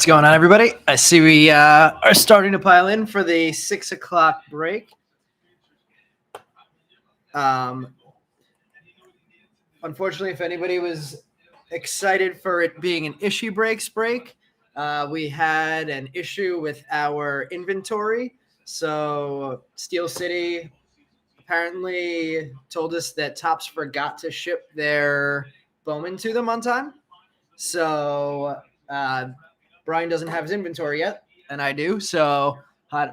What's going on, everybody? I see we are starting to pile in for the 6 o'clock break. Unfortunately, if anybody was excited for it being an issue breaks break, we had an issue with our inventory. So Steel City apparently told us that Topps forgot to ship their Bowman to them on time. So Brian doesn't have his inventory yet, and I do. So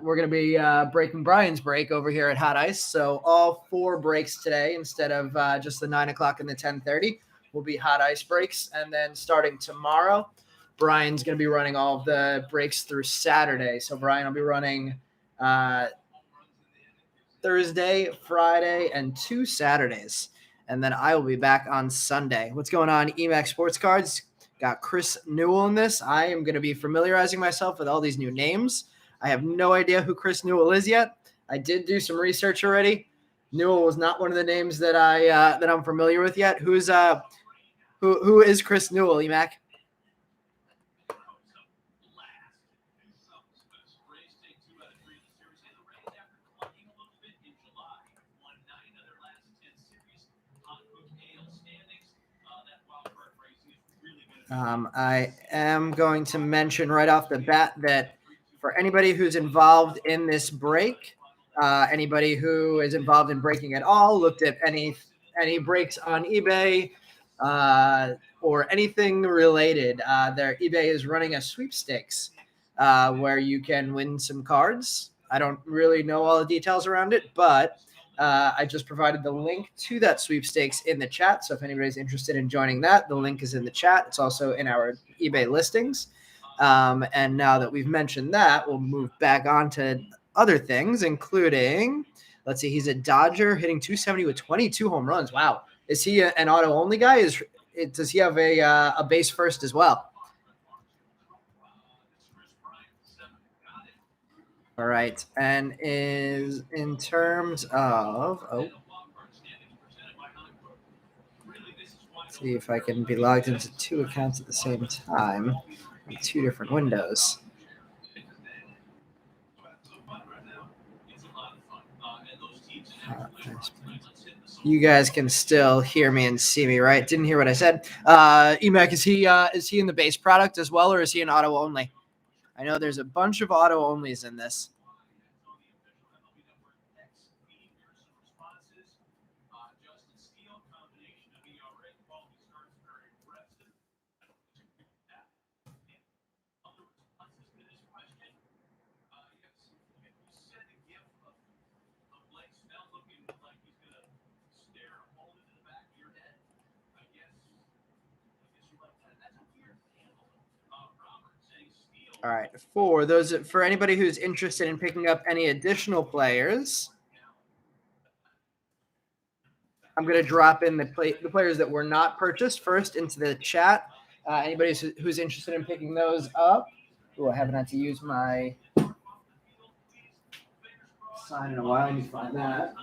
we're going to be breaking Brian's break over here at Hot Ice. So all 4 breaks today instead of just the 9 o'clock and the 10:30 will be Hot Ice breaks. And then starting tomorrow, Brian's going to be running all of the breaks through Saturday. So Brian will be running Thursday, Friday, and 2 Saturdays. And then I will be back on Sunday. What's going on, EMAX Sports Cards? Got Chris Newell in this. I am going to be familiarizing myself with all these new names. I have no idea who Chris Newell is yet. I did do some research already. Newell was not one of the names that I'm familiar with yet. Who is Chris Newell, EMAC? I am going to mention right off the bat that for anybody who's involved in this break, anybody who is involved in breaking at all, looked at any breaks on eBay or anything related, their eBay is running a sweepstakes where you can win some cards. I don't really know all the details around it, but I just provided the link to that sweepstakes in the chat. So if anybody's interested in joining that, the link is in the chat. It's also in our eBay listings. And now that we've mentioned that, we'll move back on to other things, including, let's see, he's a Dodger hitting 270 with 22 home runs. Wow. Is he an auto-only guy? Does he have a base first as well? All right. And is in terms of let's see if I can be logged into 2 accounts at the same time on 2 different windows. You guys can still hear me and see me, right? Didn't hear what I said. EMAC, is he in the base product as well, or is he an auto only? I know there's a bunch of auto onlys in this. All right, for anybody who's interested in picking up any additional players, I'm going to drop in the players that were not purchased first into the chat. Anybody who's interested in picking those up. Oh, I haven't had to use my sign in a while. Let me find that.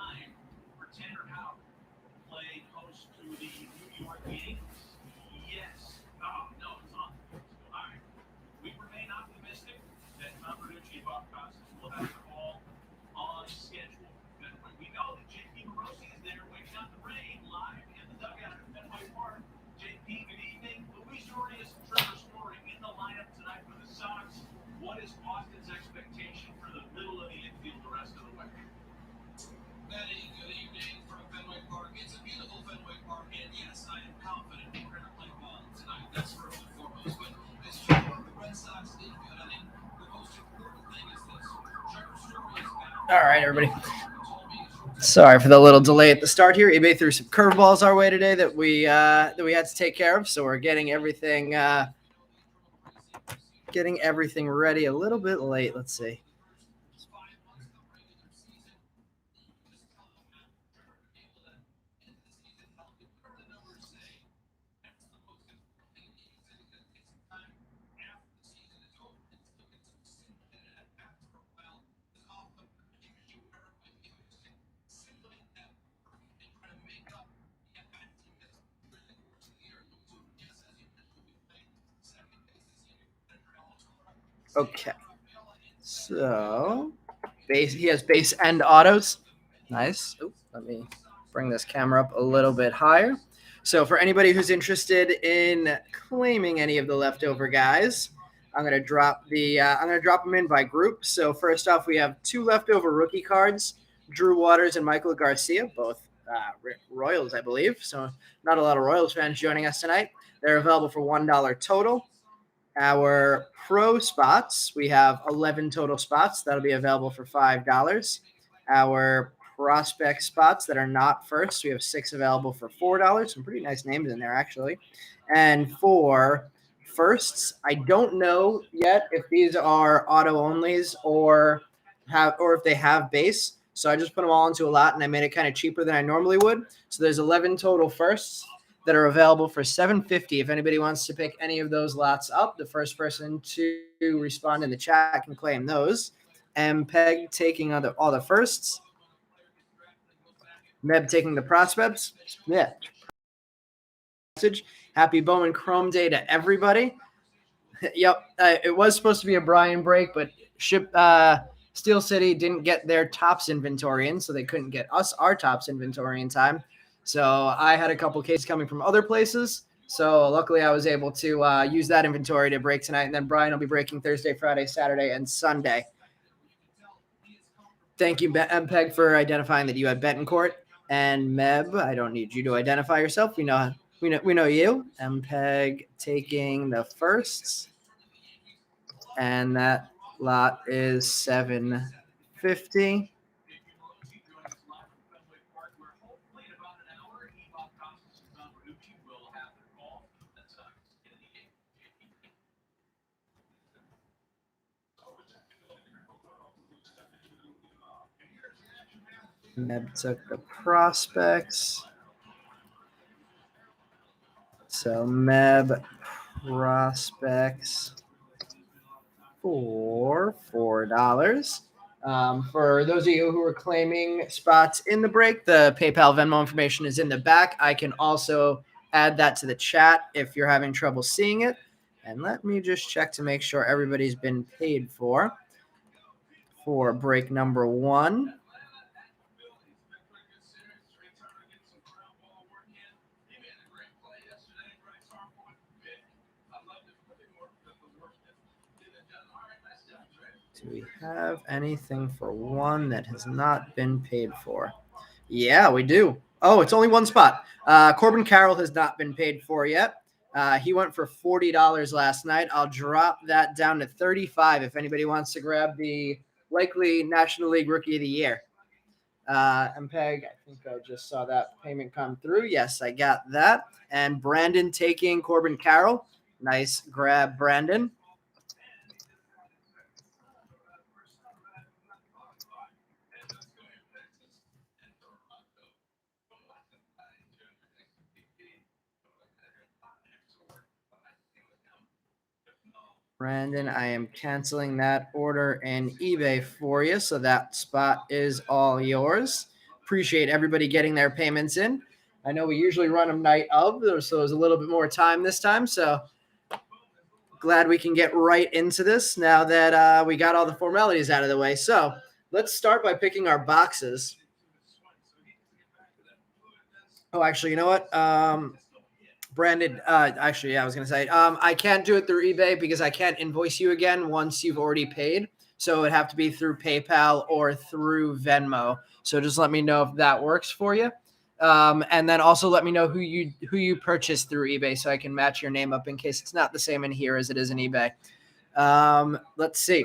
All right, everybody. Sorry for the little delay at the start here. eBay threw some curveballs our way today that we had to take care of, so we're getting everything ready a little bit late. Let's see. Okay. So base. He has base and autos. Nice. Ooh, let me bring this camera up a little bit higher. So for anybody who's interested in claiming any of the leftover guys, I'm gonna drop them in by group. So first off, we have two leftover rookie cards: Drew Waters and Michael Garcia, both Royals, I believe. So not a lot of Royals fans joining us tonight. They're available for $1 total. Our pro spots, we have 11 total spots. That'll be available for $5. Our prospect spots that are not first, we have 6 available for $4. Some pretty nice names in there, actually. And for firsts, I don't know yet if these are auto onlys or if they have base. So I just put them all into a lot and I made it kind of cheaper than I normally would. So there's 11 total firsts that are available for $7.50. If anybody wants to pick any of those lots up, the first person to respond in the chat can claim those. MPEG taking all the firsts. Meb taking the prospects. Yeah. Happy Bowman Chrome Day to everybody. Yep, it was supposed to be a Brian break, but Steel City didn't get their tops inventory in, so they couldn't get us our tops inventory in time. So I had a couple cases coming from other places. So luckily I was able to use that inventory to break tonight. And then Brian will be breaking Thursday, Friday, Saturday, and Sunday. Thank you, MPEG, for identifying that you had Betancourt. And Meb, I don't need you to identify yourself. We know you. MPEG taking the firsts. And that lot is $7.50. Meb took the prospects. So Meb prospects for $4. For those of you who are claiming spots in the break, the PayPal Venmo information is in the back. I can also add that to the chat if you're having trouble seeing it. And let me just check to make sure everybody's been paid for break number 1. Do we have anything for 1 that has not been paid for? Yeah, we do. Oh, it's only 1 spot. Corbin Carroll has not been paid for yet. He went for $40 last night. I'll drop that down to $35 if anybody wants to grab the likely National League Rookie of the Year. MPEG, I think I just saw that payment come through. Yes, I got that. And Brandon taking Corbin Carroll. Nice grab, Brandon. Brandon, I am canceling that order in eBay for you, so that spot is all yours. Appreciate everybody getting their payments in. I know we usually run them night of, so there's a little bit more time this time, so glad we can get right into this now that we got all the formalities out of the way. So let's start by picking our boxes. Oh, actually, you know what? Brandon, actually, yeah, I was going to say, I can't do it through eBay because I can't invoice you again once you've already paid. So it'd have to be through PayPal or through Venmo. So just let me know if that works for you. And then also let me know who you purchased through eBay so I can match your name up in case it's not the same in here as it is in eBay. Let's see.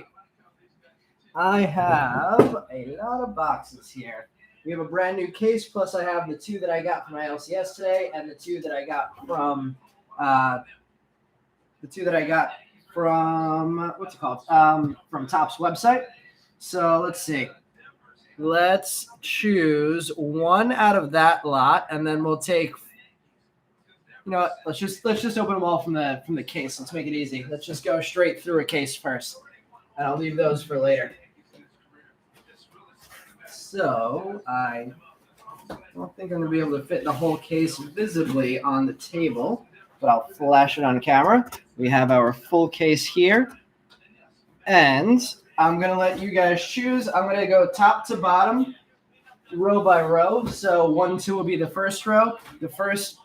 I have a lot of boxes here. We have a brand new case, plus I have the 2 that I got from my LCS today, and the 2 that I got from what's it called? From Topps website. So let's see. Let's choose 1 out of that lot, and then we'll take. You know what? Let's just open them all from the case. Let's make it easy. Let's just go straight through a case first, and I'll leave those for later. So I don't think I'm going to be able to fit the whole case visibly on the table, but I'll flash it on camera. We have our full case here. And I'm going to let you guys choose. I'm going to go top to bottom, row by row. So 1, 2 will be the first row. The first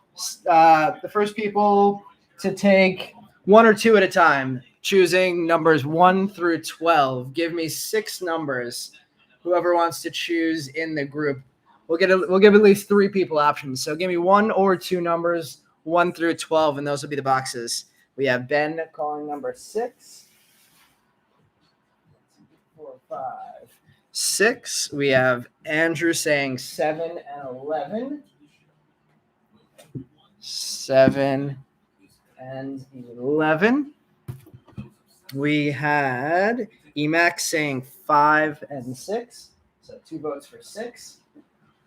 people to take 1 or 2 at a time, choosing numbers 1 through 12. Give me 6 numbers. Whoever wants to choose in the group, we'll give at least 3 people options. So give me 1 or 2 numbers, 1 through 12, and those will be the boxes. We have Ben calling number 6. 4, 5, 6. We have Andrew saying 7 and 11. 7 and 11. We had Emac saying 5 and 6. So 2 votes for 6.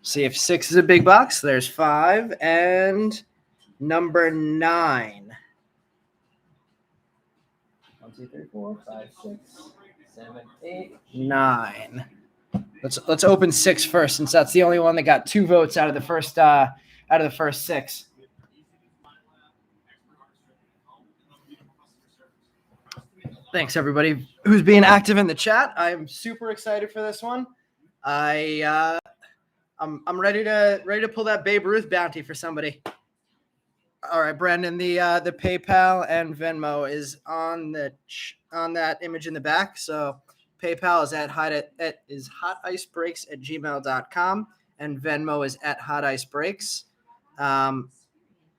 See if 6 is a big box. There's 5 and number 9. 1, 2, 3, 4, 5, 6, 7, 8, 9. Let's open 6 first, since that's the only one that got 2 votes out of the first 6. Thanks everybody who's being active in the chat. I'm super excited for this one. I'm ready to pull that Babe Ruth bounty for somebody. All right, Brandon. The PayPal and Venmo is on that image in the back. So PayPal is at hoticebreaks@gmail.com, and Venmo is at hoticebreaks.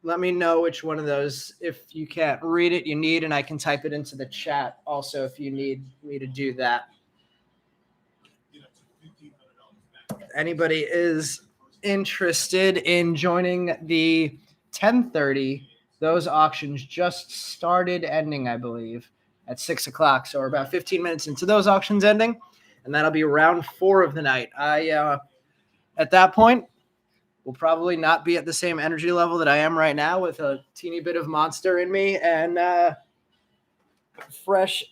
Let me know which one of those, if you can't read it, you need, and I can type it into the chat also if you need me to do that. If anybody is interested in joining the 10:30, those auctions just started ending, I believe, at 6 o'clock. So we're about 15 minutes into those auctions ending, and that'll be round 4 of the night. At that point, will probably not be at the same energy level that I am right now, with a teeny bit of monster in me and fresh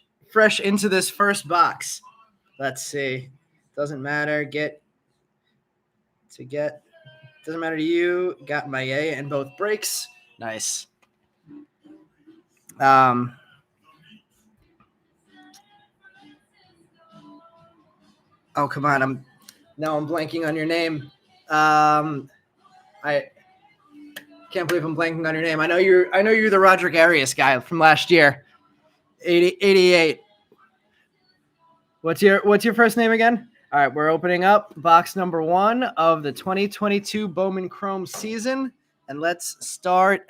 into this first box. Let's see. Doesn't matter. Doesn't matter to you. Got my A in both breaks. Nice. Oh, come on. I'm blanking on your name. I can't believe I'm blanking on your name. I know you're the Roderick Arias guy from last year. 88. What's your first name again? All right, we're opening up box number 1 of the 2022 Bowman Chrome season, and let's start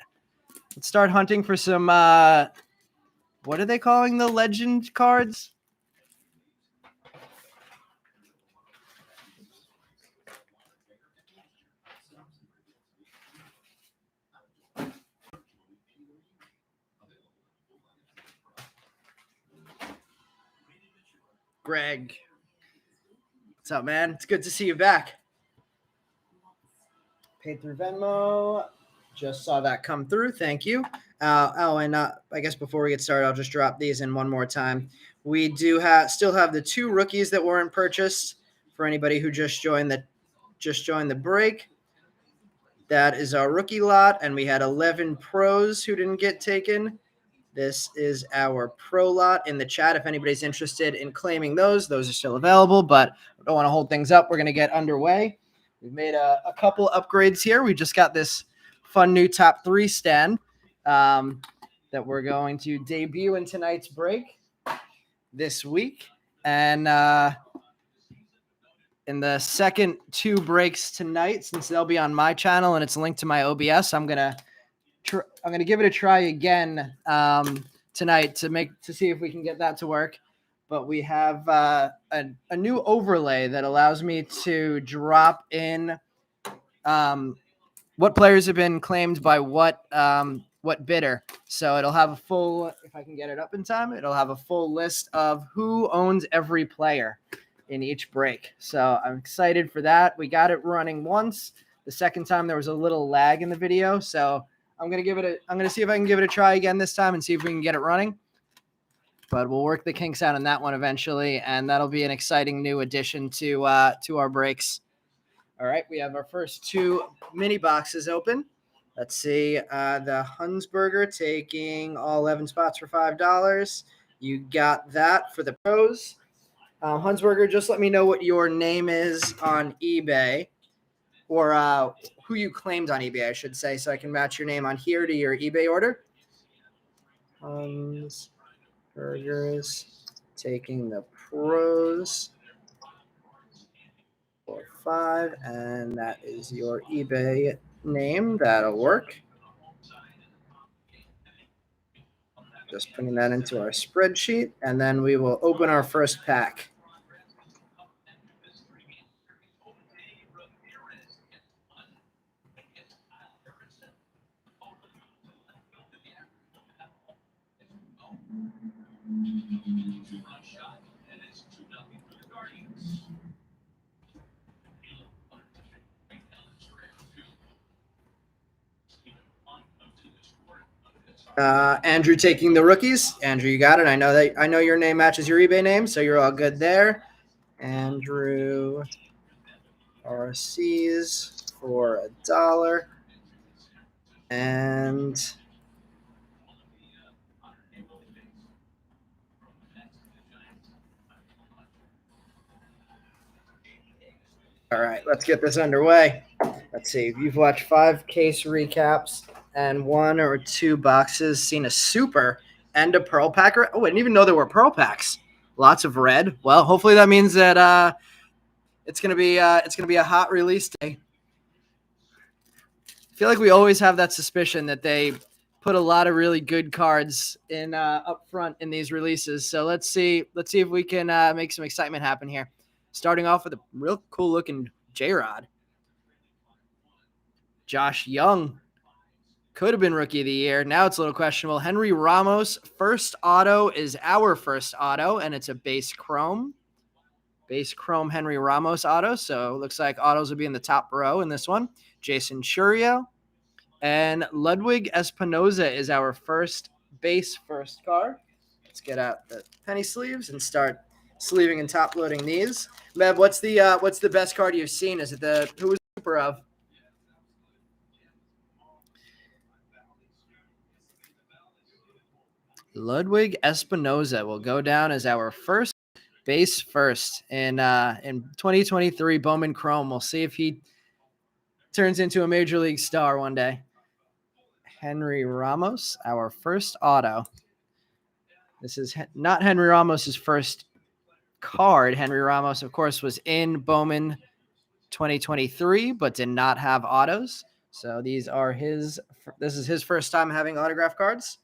hunting for some what are they calling the legend cards? Greg. What's up, man? It's good to see you back. Paid through Venmo. Just saw that come through. Thank you. And I guess before we get started, I'll just drop these in one more time. We do still have the 2 rookies that weren't purchased for anybody who just joined the break. That is our rookie lot, and we had 11 pros who didn't get taken. This is our pro lot in the chat. If anybody's interested in claiming those are still available, but I don't want to hold things up. We're going to get underway. We've made a couple upgrades here. We just got this fun new top 3 stand that we're going to debut in tonight's break this week. And in the second 2 breaks tonight, since they'll be on my channel and it's linked to my OBS, I'm gonna give it a try again tonight to see if we can get that to work. But we have a new overlay that allows me to drop in what players have been claimed by what bidder. So it'll have a full, if I can get it up in time, it'll have a full list of who owns every player in each break. So I'm excited for that. We got it running once. The second time there was a little lag in the video, so I'm gonna see if I can give it a try again this time and see if we can get it running. But we'll work the kinks out on that one eventually, and that'll be an exciting new addition to our breaks. All right, we have our first 2 mini boxes open. Let's see, the Hunsberger taking all 11 spots for $5. You got that for the pros. Hunsberger, just let me know what your name is on eBay, or who you claimed on eBay, I should say, so I can match your name on here to your eBay order. Hunsberger's taking the pros for 5, and that is your eBay name. That'll work. Just putting that into our spreadsheet, and then we will open our first pack. Andrew taking the rookies. Andrew, you got it. I know your name matches your eBay name, so you're all good there. Andrew RCs for $1. And all right, let's get this underway. Let's see. You've watched 5 case recaps and 1 or 2 boxes, seen a super and a pearl packer. Oh, I didn't even know there were pearl packs. Lots of red. Well, hopefully that means that it's gonna be a hot release day. I feel like we always have that suspicion that they put a lot of really good cards in up front in these releases. So let's see if we can make some excitement happen here. Starting off with a real cool looking J-Rod. Josh Young could have been rookie of the year. Now it's a little questionable. Henry Ramos, first auto is our first auto, and it's a base chrome. Base chrome Henry Ramos auto. So looks like autos will be in the top row in this one. Jason Churio. And Ludwig Espinoza is our first base first card. Let's get out the penny sleeves and start sleeving and top loading these. Mev, what's the best card you've seen? Is it who was the super of? Ludwig Espinoza will go down as our first base first in 2023 Bowman Chrome. We'll see if he turns into a major league star one day. Henry Ramos, our first auto. This is not Henry Ramos's first card. Henry Ramos, of course, was in Bowman 2023, but did not have autos. So this is his first time having autograph cards.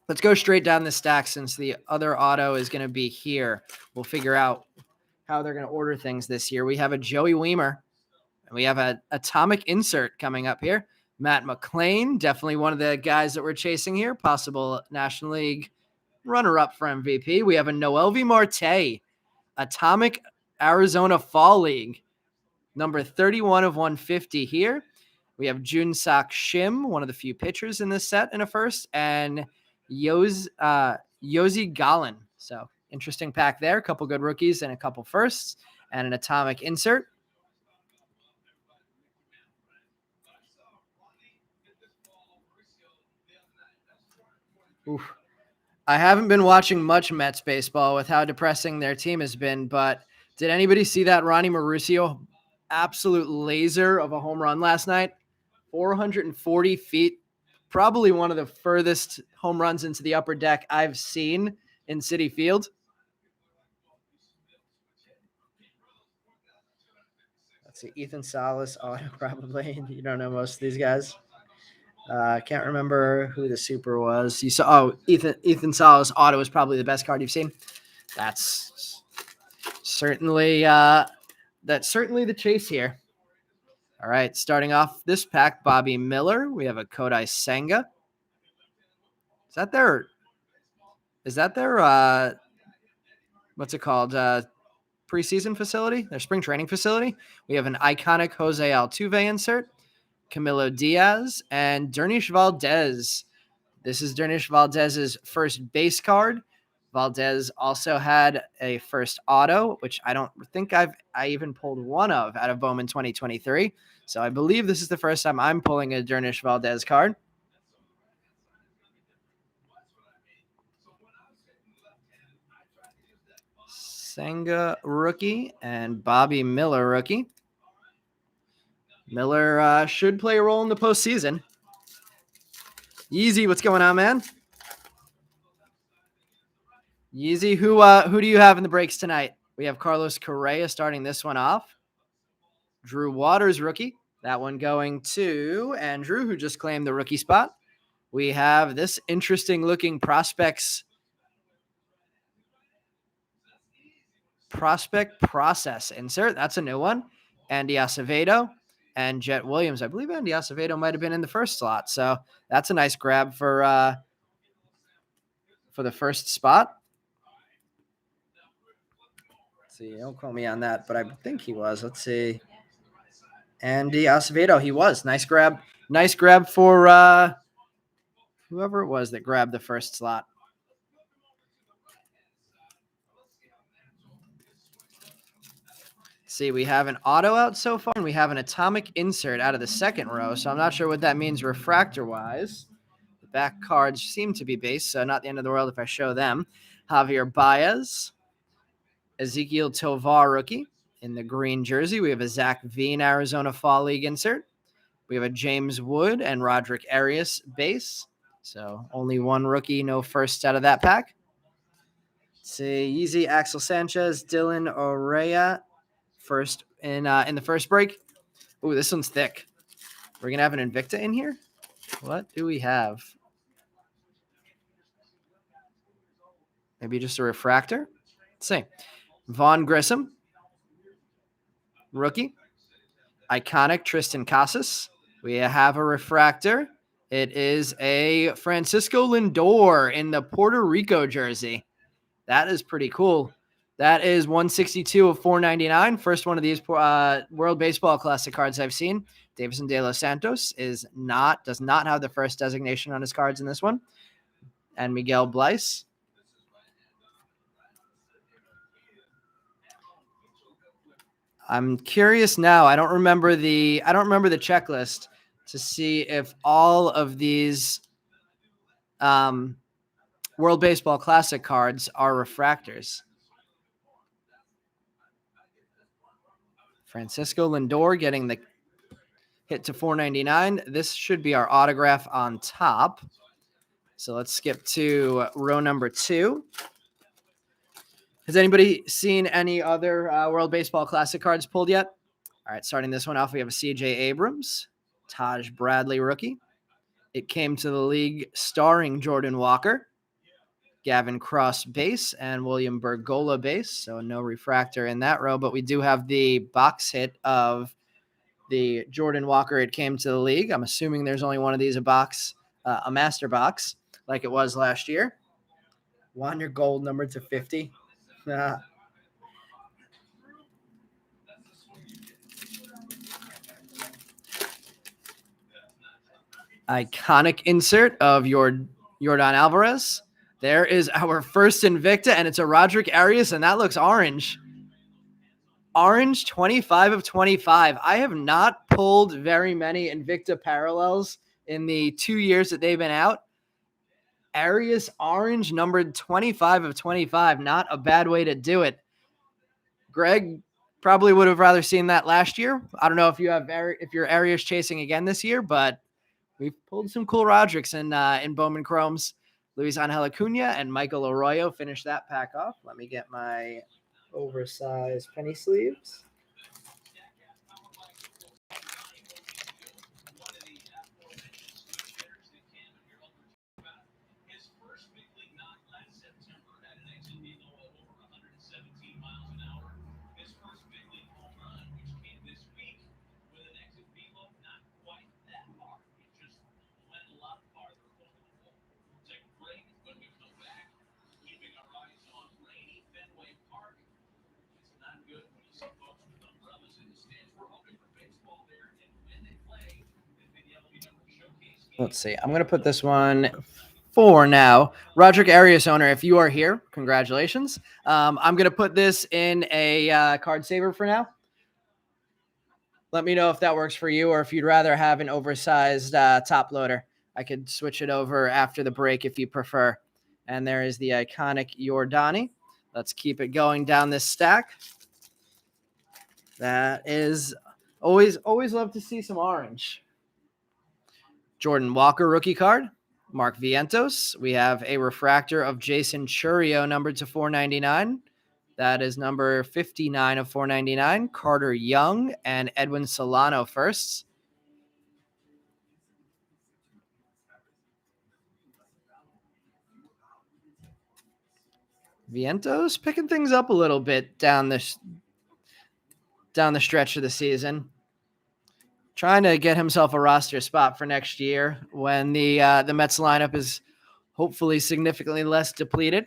Let's go straight down the stack since the other auto is going to be here. We'll figure out how they're going to order things this year. We have a Joey Weimer, and we have an atomic insert coming up here. Matt McClain, definitely one of the guys that we're chasing here, possible National League runner-up for MVP. We have a Noelvi Marte, atomic Arizona Fall League, number 31 of 150 here. We have Junsak Shim, one of the few pitchers in this set in a first, and Yosi Gallin. So interesting pack there. A couple good rookies and a couple firsts and an atomic insert. Oof. I haven't been watching much Mets baseball with how depressing their team has been, but did anybody see that Ronnie Mauricio absolute laser of a home run last night? 440 feet. Probably one of the furthest home runs into the upper deck I've seen in Citi Field. Let's see, Ethan Salas auto probably. You don't know most of these guys. Can't remember who the super was. You saw Ethan Salas auto is probably the best card you've seen. That's certainly the chase here. All right, starting off this pack, Bobby Miller. We have a Kodai Senga. Is that their what's it called? Preseason facility, their spring training facility. We have an iconic Jose Altuve insert, Camilo Diaz, and Dernish Valdez. This is Dernish Valdez's first base card. Valdez also had a first auto, which I don't think I even pulled one of out of Bowman 2023. So I believe this is the first time I'm pulling a Dernish Valdez card. Senga rookie and Bobby Miller rookie. Miller should play a role in the postseason. Yeezy, what's going on, man? Yeezy, who do you have in the breaks tonight? We have Carlos Correa starting this one off. Drew Waters, rookie. That one going to Andrew, who just claimed the rookie spot. We have this interesting looking prospect process insert. That's a new one. Andy Acevedo and Jet Williams. I believe Andy Acevedo might have been in the first slot. So that's a nice grab for the first spot. Let's see, don't quote me on that, but I think he was. Let's see. Andy Acevedo, he was. Nice grab. Nice grab for whoever it was that grabbed the first slot. See, we have an auto out so far, and we have an atomic insert out of the second row, so I'm not sure what that means refractor-wise. The back cards seem to be base, so not the end of the world if I show them. Javier Baez, Ezekiel Tovar rookie in the green jersey. We have a Zach Veen Arizona Fall League insert. We have a James Wood and Roderick Arias base, so only one rookie, no first out of that pack. Let's see, Yeezy, Axel Sanchez, Dylan Orea. First in the first break. Ooh, this one's thick. We're gonna have an Invicta in here. What do we have? Maybe just a refractor. Let's see. Vaughn Grissom, rookie. Iconic Tristan Casas. We have a refractor. It is a Francisco Lindor in the Puerto Rico jersey. That is pretty cool. That is 162 of 499. First one of these World Baseball Classic cards I've seen. Davison De Los Santos does not have the first designation on his cards in this one. And Miguel Bleis. I'm curious now. I don't remember the checklist to see if all of these World Baseball Classic cards are refractors. Francisco Lindor getting the hit to 499. This should be our autograph on top. So let's skip to row number 2. Has anybody seen any other World Baseball Classic cards pulled yet? All right, starting this one off, we have a C.J. Abrams, Taj Bradley rookie. It came to the league starring Jordan Walker, Gavin Cross base, and William Bergola base. So no refractor in that row, but we do have the box hit of the Jordan Walker. It came to the league. I'm assuming there's only one of these a master box, like it was last year. Want your gold numbered to 50? Iconic insert of Yordan Alvarez. There is our first Invicta, and it's a Roderick Arias, and that looks orange. Orange, 25 of 25. I have not pulled very many Invicta parallels in the 2 years that they've been out. Arias orange, numbered 25 of 25. Not a bad way to do it. Greg probably would have rather seen that last year. I don't know if you're Arias chasing again this year, but we've pulled some cool Rodericks in Bowman Chromes. Luis Angel Acuna and Michael Arroyo finish that pack off. Let me get my oversized penny sleeves. Let's see. I'm going to put this one for now. Roderick Arias owner, if you are here, congratulations. I'm going to put this in a card saver for now. Let me know if that works for you or if you'd rather have an oversized top loader. I could switch it over after the break if you prefer. And there is the iconic Yordani. Let's keep it going down this stack. That is always love to see some orange. Jordan Walker rookie card. Mark Vientos. We have a refractor of Jason Churio numbered to 499. That is number 59 of 499. Carter Young and Edwin Solano firsts. Vientos picking things up a little bit down the stretch of the season. Trying to get himself a roster spot for next year when the Mets lineup is hopefully significantly less depleted.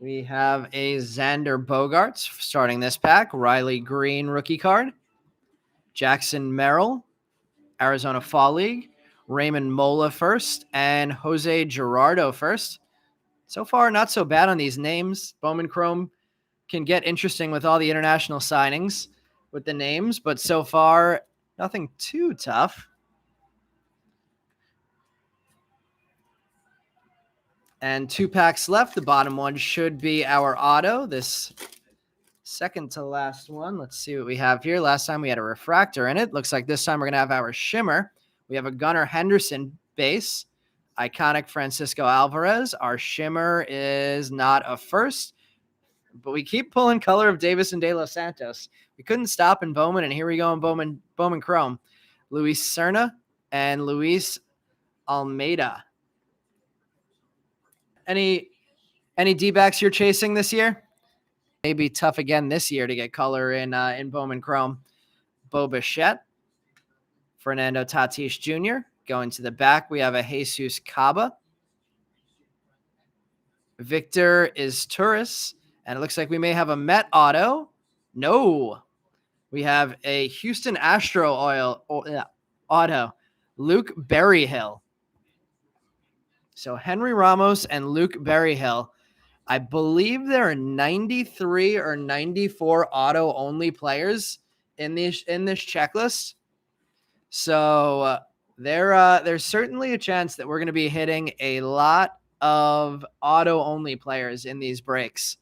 We have a Xander Bogaerts starting this pack. Riley Green rookie card. Jackson Merrill, Arizona Fall League. Raymond Mola first and Jose Gerardo first. So far, not so bad on these names. Bowman Chrome can get interesting with all the international signings with the names, but so far, nothing too tough. And 2 packs left. The bottom one should be our auto. This second to last one. Let's see what we have here. Last time we had a refractor in it. Looks like this time we're going to have our shimmer. We have a Gunnar Henderson base. Iconic Francisco Alvarez. Our shimmer is not a first, but we keep pulling color of Davis and De Los Santos. We couldn't stop in Bowman, and here we go in Bowman Chrome. Luis Serna and Luis Almeida. Any D-backs you're chasing this year? Maybe tough again this year to get color in Bowman Chrome. Bo Bichette, Fernando Tatis Jr. Going to the back, we have a Jesus Caba. Victor is Turris, and it looks like we may have a Met auto. No, we have a Houston Astro auto. Luke Berryhill. So Henry Ramos and Luke Berryhill. I believe there are 93 or 94 auto only players in this checklist. So there's certainly a chance that we're going to be hitting a lot of auto only players in these breaks.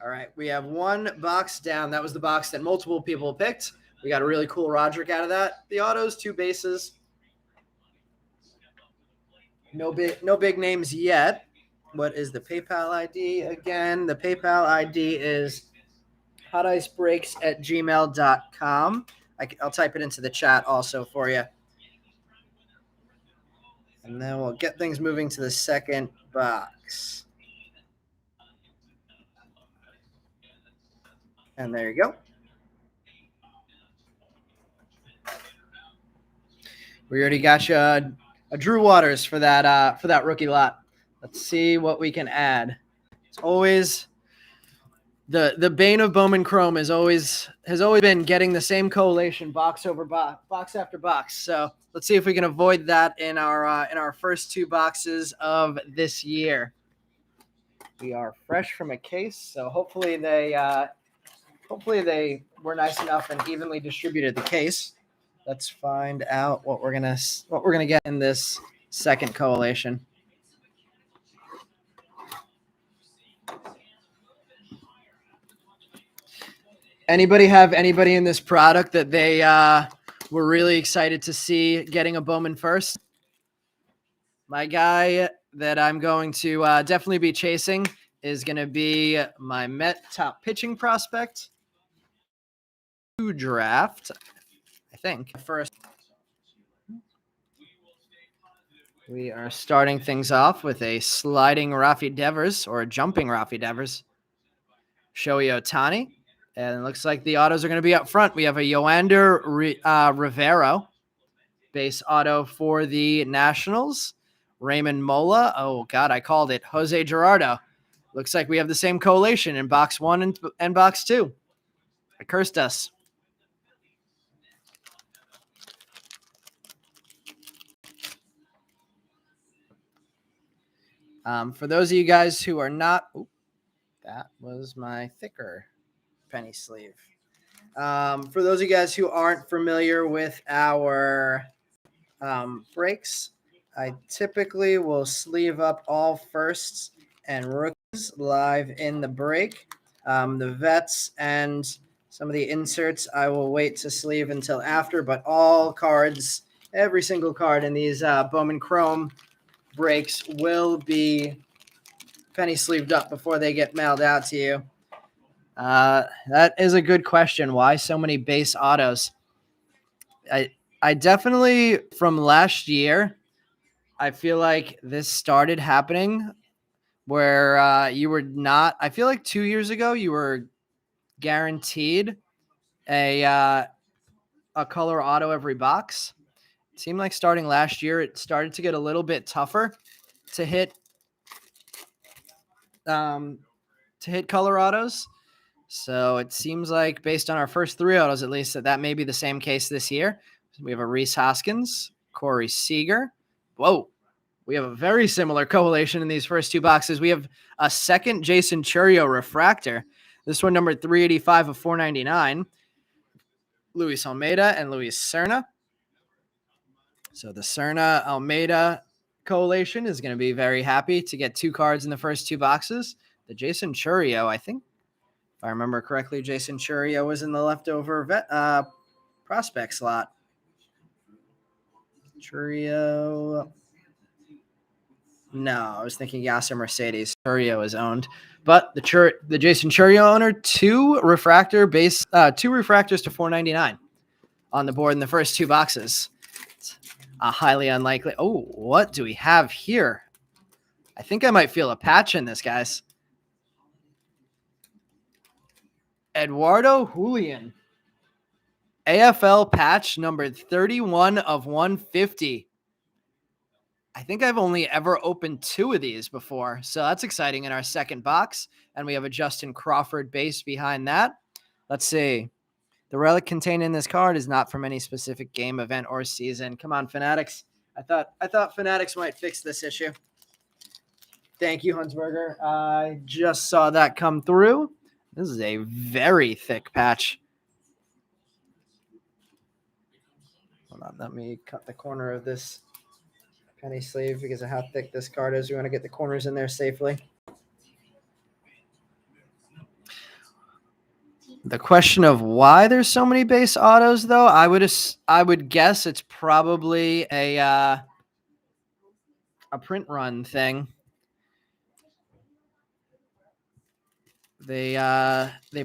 All right, we have 1 box down. That was the box that multiple people picked. We got a really cool Roderick out of that. The autos, 2 bases. No big names yet. What is the PayPal ID again? The PayPal ID is hoticebreaks@gmail.com. I'll type it into the chat also for you. And then we'll get things moving to the second box. And there you go. We already got you a Drew Waters for that rookie lot. Let's see what we can add. It's always the bane of Bowman Chrome has always been getting the same collation box over box after box. So let's see if we can avoid that in our first 2 boxes of this year. We are fresh from a case, so hopefully they were nice enough and evenly distributed the case. Let's find out what we're gonna get in this second collation. Anybody have anybody in this product that they were really excited to see getting a Bowman first? My guy that I'm going to definitely be chasing is going to be my Met top pitching prospect. Draft, I think. First, we are starting things off with a sliding Rafi Devers or a jumping Rafi Devers. Shohei Ohtani. And it looks like the autos are going to be up front. We have a Yoander Rivero base auto for the Nationals. Raymond Mola. Oh, God, I called it. Jose Gerardo. Looks like we have the same collation in box 1 and box 2. I cursed us. For those of you guys who are not, that was my thicker penny sleeve. For those of you guys who aren't familiar with our breaks, I typically will sleeve up all firsts and rookies live in the break. The vets and some of the inserts I will wait to sleeve until after, but all cards, every single card in these Bowman Chrome breaks will be penny sleeved up before they get mailed out to you. That is a good question. Why so many base autos? I definitely, from last year, I feel like this started happening where you were not. I feel like 2 years ago you were guaranteed a color auto every box. It seemed like starting last year it started to get a little bit tougher to hit color autos. So it seems like, based on our first 3 autos at least, that may be the same case this year. We have a Rhys Hoskins, Corey Seager. Whoa. We have a very similar correlation in these first 2 boxes. We have a second Jason Churio refractor. This one numbered 385 of 499. Luis Almeida and Luis Serna. So the Serna Almeida correlation is going to be very happy to get 2 cards in the first 2 boxes. The Jason Churio, I think, if I remember correctly, Jason Churio was in the leftover prospect slot. Churio. No, I was thinking Yasser Mercedes. Churio is owned, but the Jason Churio owner, 2 refractors to 499 on the board in the first 2 boxes. It's a highly unlikely. Oh, what do we have here? I think I might feel a patch in this, guys. Eduardo Julian. AFL patch numbered 31 of 150. I think I've only ever opened 2 of these before, so that's exciting in our second box. And we have a Justin Crawford base behind that. Let's see. The relic contained in this card is not from any specific game, event, or season. Come on, Fanatics. I thought Fanatics might fix this issue. Thank you, Hunsberger. I just saw that come through. This is a very thick patch. Hold on, let me cut the corner of this penny sleeve because of how thick this card is. We want to get the corners in there safely. The question of why there's so many base autos, though, I would guess it's probably a print run thing. They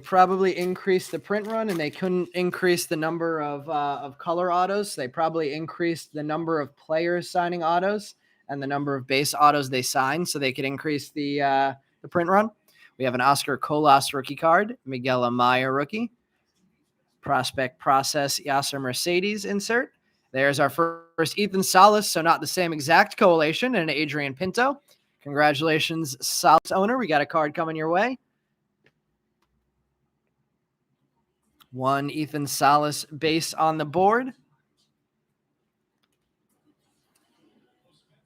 probably increased the print run and they couldn't increase the number of color autos. They probably increased the number of players signing autos and the number of base autos they signed so they could increase the print run. We have an Oscar Colas rookie card, Miguel Amaya rookie, prospect process Yasser Mercedes insert. There's our first Ethan Salas, so not the same exact correlation, and Adrian Pinto. Congratulations, Salas owner. We got a card coming your way. 1 Ethan Salas base on the board.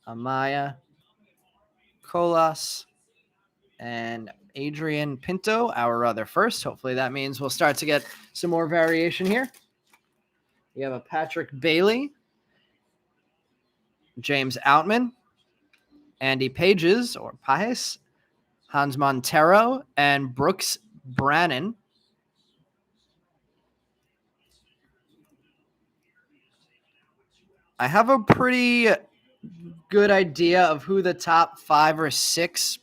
Amaya, Colas, and Adrian Pinto, our other first. Hopefully that means we'll start to get some more variation here. We have a Patrick Bailey, James Outman, Andy Pages, or Pajes, Hans Montero, and Brooks Brannan. I have a pretty good idea of who the top 5 or 6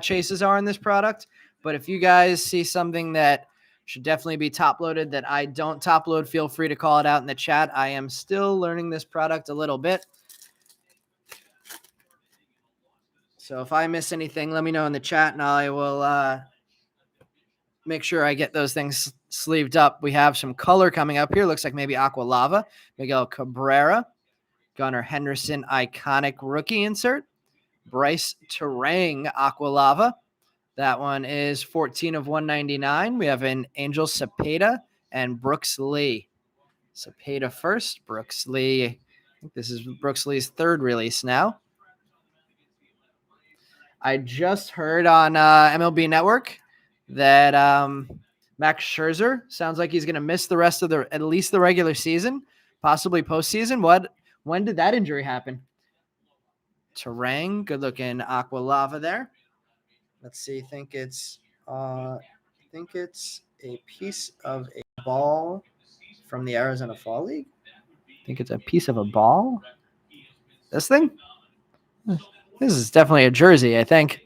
chases are in this product. But if you guys see something that should definitely be top loaded that I don't top load, feel free to call it out in the chat. I am still learning this product a little bit. So if I miss anything, let me know in the chat and I will make sure I get those things sleeved up. We have some color coming up here. Looks like maybe Aqua Lava, Miguel Cabrera, Gunnar Henderson iconic rookie insert. Bryce Terang Aqua Lava. That one is 14 of 199. We have an Angel Cepeda and Brooks Lee. Cepeda first, Brooks Lee. I think this is Brooks Lee's third release now. I just heard on MLB Network that Max Scherzer sounds like he's going to miss the rest of at least the regular season, possibly postseason. When did that injury happen? Terang, good looking Aqua Lava there. Let's see. I think it's a piece of a ball from the Arizona Fall League. I think it's a piece of a ball. This thing? This is definitely a jersey, I think.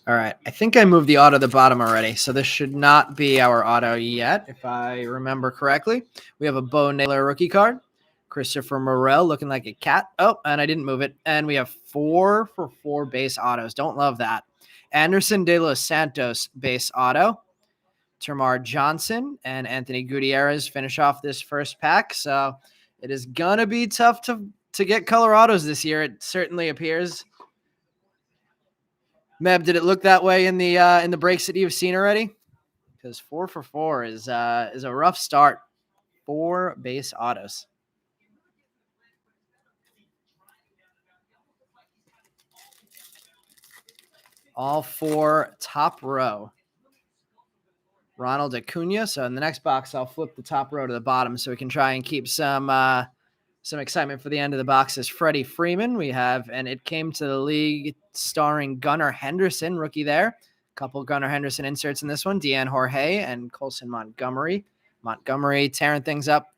All right. I think I moved the auto to the bottom already, so this should not be our auto yet, if I remember correctly. We have a Bo Naylor rookie card. Christopher Morel looking like a cat. Oh, and I didn't move it. And we have 4 for 4 base autos. Don't love that. Anderson De Los Santos base auto. Termar Johnson and Anthony Gutierrez finish off this first pack. So it is going to be tough to get color autos this year. It certainly appears. Meb, did it look that way in the breaks that you've seen already? Because 4 for 4 is a rough start. 4 base autos. All 4 top row. Ronald Acuna. So in the next box, I'll flip the top row to the bottom so we can try and keep some excitement for the end of the box. Is Freddie Freeman. We have, and it came to the league starring Gunnar Henderson, rookie there. A couple Gunnar Henderson inserts in this one. Deanne Jorge and Colson Montgomery. Montgomery tearing things up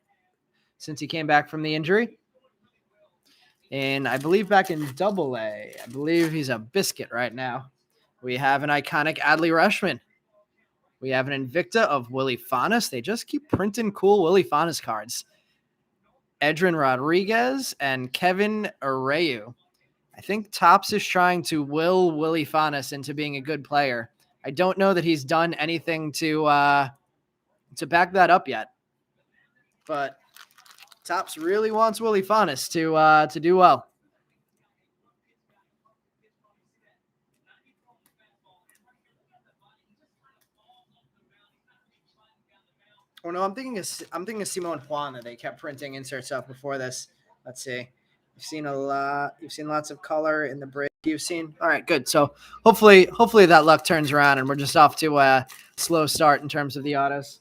since he came back from the injury. And I believe back in Double-A, I believe he's a biscuit right now. We have an iconic Adley Rutschman. We have an Invicta of Willie Fanas. They just keep printing cool Willie Fanas cards. Edrin Rodriguez and Kevin Arreu. I think Topps is trying to will Willie Fanas into being a good player. I don't know that he's done anything to back that up yet. But Topps really wants Willie Fanas to do well. Oh no, I'm thinking of Simone Juan that they kept printing inserts of before this. Let's see. You've seen lots of color in the break. You've seen. All right, good. So hopefully that luck turns around and we're just off to a slow start in terms of the autos.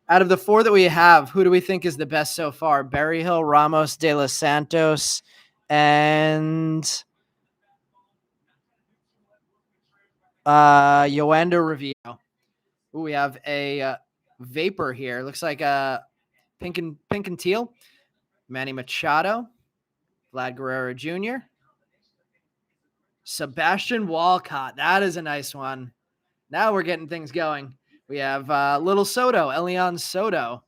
Out of the 4 that we have, who do we think is the best so far? Berryhill, Ramos, De Los Santos, and Yoander Revio. Ooh, we have a Vapor here. Looks like a pink and teal. Manny Machado, Vlad Guerrero Jr., Sebastian Walcott. That is a nice one. Now we're getting things going. We have Little Soto, Elian Soto,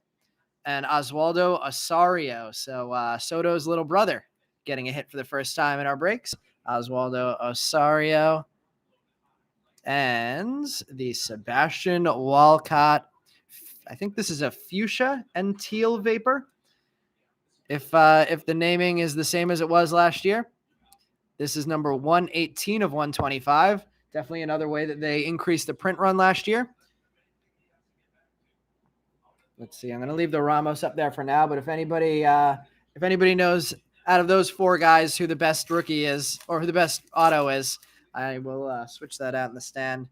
and Oswaldo Osorio. So Soto's little brother getting a hit for the first time in our breaks. Oswaldo Osorio. And the Sebastian Walcott. I think this is a fuchsia and teal Vapor. If the naming is the same as it was last year. This is number 118 of 125. Definitely another way that they increased the print run last year. Let's see. I'm going to leave the Ramos up there for now, but if anybody knows out of those 4 guys who the best rookie is or who the best auto is, I will switch that out in the stand.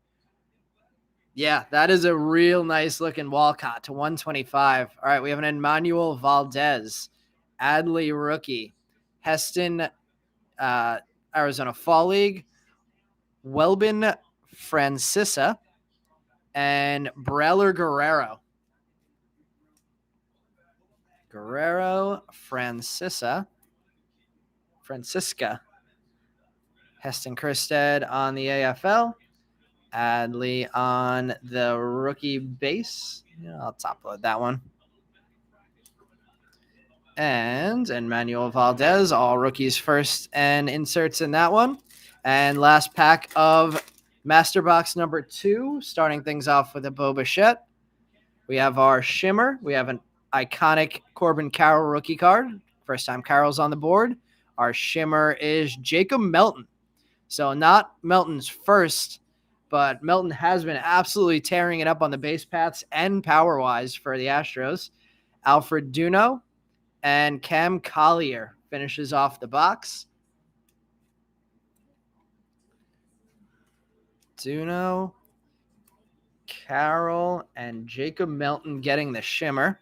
Yeah, that is a real nice looking Walcott to 125. All right, we have an Emmanuel Valdez, Adley rookie, Heston, Arizona Fall League, Welbin Francisa, and Breller Guerrero. Francisca. Heston Kjerstad on the AFL. Adley on the rookie base. Yeah, I'll top load that one. And Emmanuel Valdez, all rookies first and inserts in that one. And last pack of Master Box number 2, starting things off with a Bo Bichette. We have our Shimmer. We have an iconic Corbin Carroll rookie card. First time Carroll's on the board. Our Shimmer is Jacob Melton. So not Melton's first, but Melton has been absolutely tearing it up on the base paths and power-wise for the Astros. Alfred Duno and Cam Collier finishes off the box. Duno, Carroll, and Jacob Melton getting the Shimmer.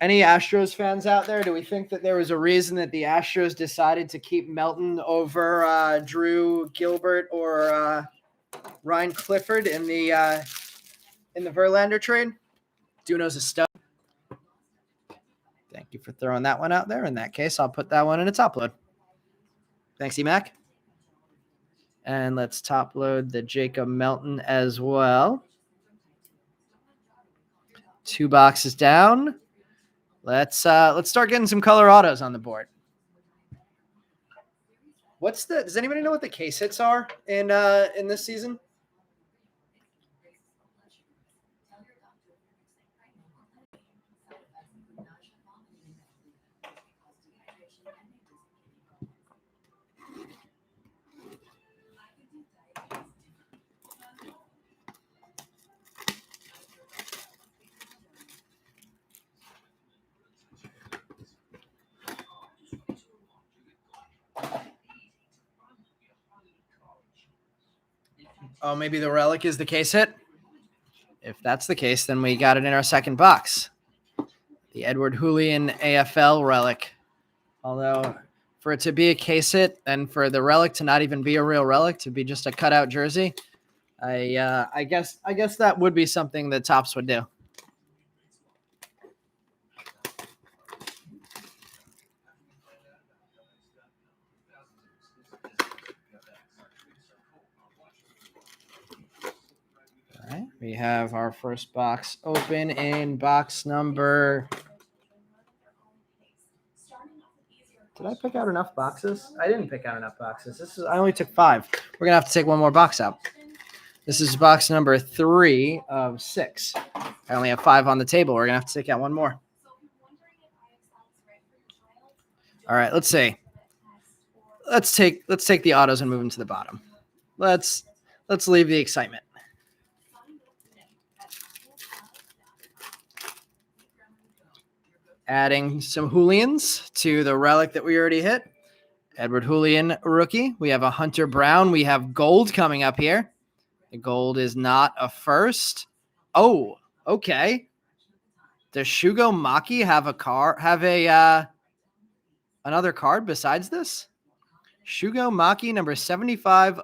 Any Astros fans out there? Do we think that there was a reason that the Astros decided to keep Melton over Drew Gilbert or Ryan Clifford in the Verlander trade? Duno's a stud. Thank you for throwing that one out there. In that case, I'll put that one in a top load. Thanks, E-Mac. And let's top load the Jacob Melton as well. 2 boxes down. Let's start getting some color autos on the board. Does anybody know what the case hits are in this season? Oh, maybe the relic is the case hit? If that's the case, then we got it in our second box. The Edward Julian AFL relic. Although for it to be a case hit and for the relic to not even be a real relic, to be just a cutout jersey, I guess that would be something that Topps would do. All right, we have our first box open in box number. Did I pick out enough boxes? I didn't pick out enough boxes. I only took 5. We're gonna have to take one more box out. This is box number 3 of 6. I only have 5 on the table. We're gonna have to take out one more. All right, let's see. Let's take the autos and move them to the bottom. Let's leave the excitement. Adding some Julians to the relic that we already hit. Edward Julian rookie. We have a Hunter Brown. We have gold coming up here. The gold is not a first. Oh, okay. Does Shugo Maki have another card besides this? Shugo Maki, number 75.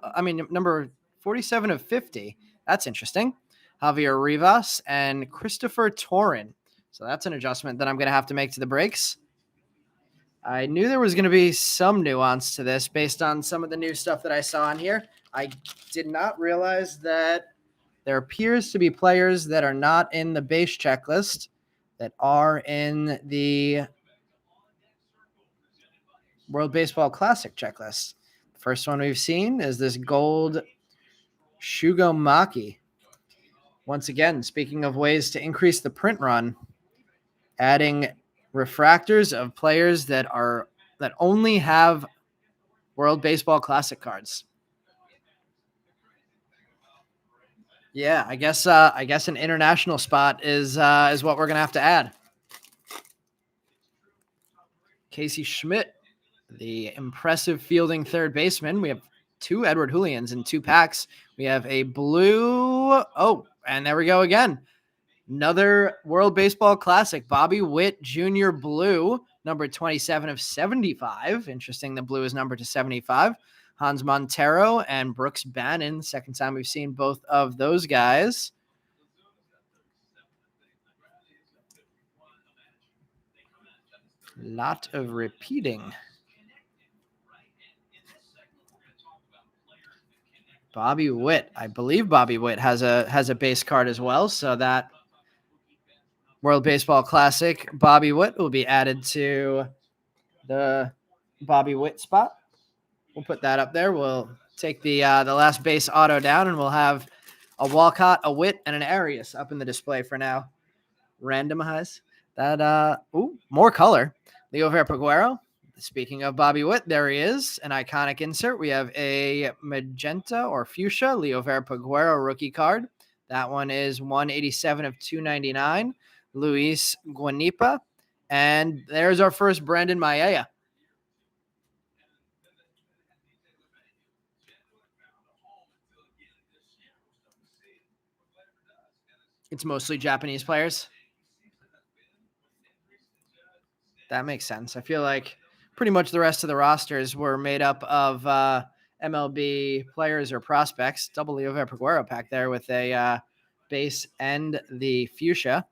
Number 47 of 50. That's interesting. Javier Rivas and Christopher Torin. So that's an adjustment that I'm going to have to make to the breaks. I knew there was going to be some nuance to this based on some of the new stuff that I saw in here. I did not realize that there appears to be players that are not in the base checklist that are in the World Baseball Classic checklist. The first one we've seen is this gold Shugo Maki. Once again, speaking of ways to increase the print run, adding refractors of players that only have World Baseball Classic cards. Yeah, I guess an international spot is what we're gonna have to add. Casey Schmidt, the impressive fielding third baseman. We have 2 Edward Julians in 2 packs. We have a blue. Oh, and there we go again. Another World Baseball Classic, Bobby Witt Jr. blue, number 27 of 75. Interesting, the blue is numbered to 75. Hans Montero and Brooks Bannon. Second time we've seen both of those guys. Lot of repeating. Bobby Witt. I believe Bobby Witt has a base card as well. So that World Baseball Classic Bobby Witt will be added to the Bobby Witt spot. We'll put that up there. We'll take the last base auto down, and we'll have a Walcott, a Witt, and an Arias up in the display for now. Randomize that. More color. Leo Verpaguero. Speaking of Bobby Witt, there he is, an iconic insert. We have a magenta or fuchsia Leo Verpaguero rookie card. That one is 187 of 299. Luis Guanipa. And there's our first Brandon Maella. It's mostly Japanese players. That makes sense. I feel like pretty much the rest of the rosters were made up of MLB players or prospects. Double Leo Verpaguero pack there with a base and the fuchsia.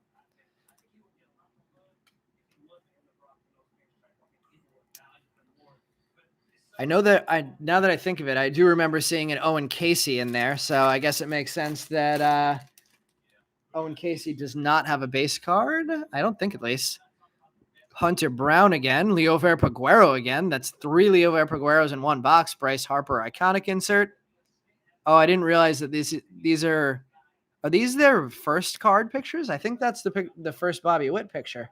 I know that now that I think of it, I do remember seeing an Owen Casey in there. So I guess it makes sense that Owen Casey does not have a base card. I don't think, at least. Hunter Brown again. Leo Verpaguero again. That's 3 Leo Verpagueros in one box. Bryce Harper iconic insert. Oh, I didn't realize that these are these their first card pictures? I think that's the first Bobby Witt picture.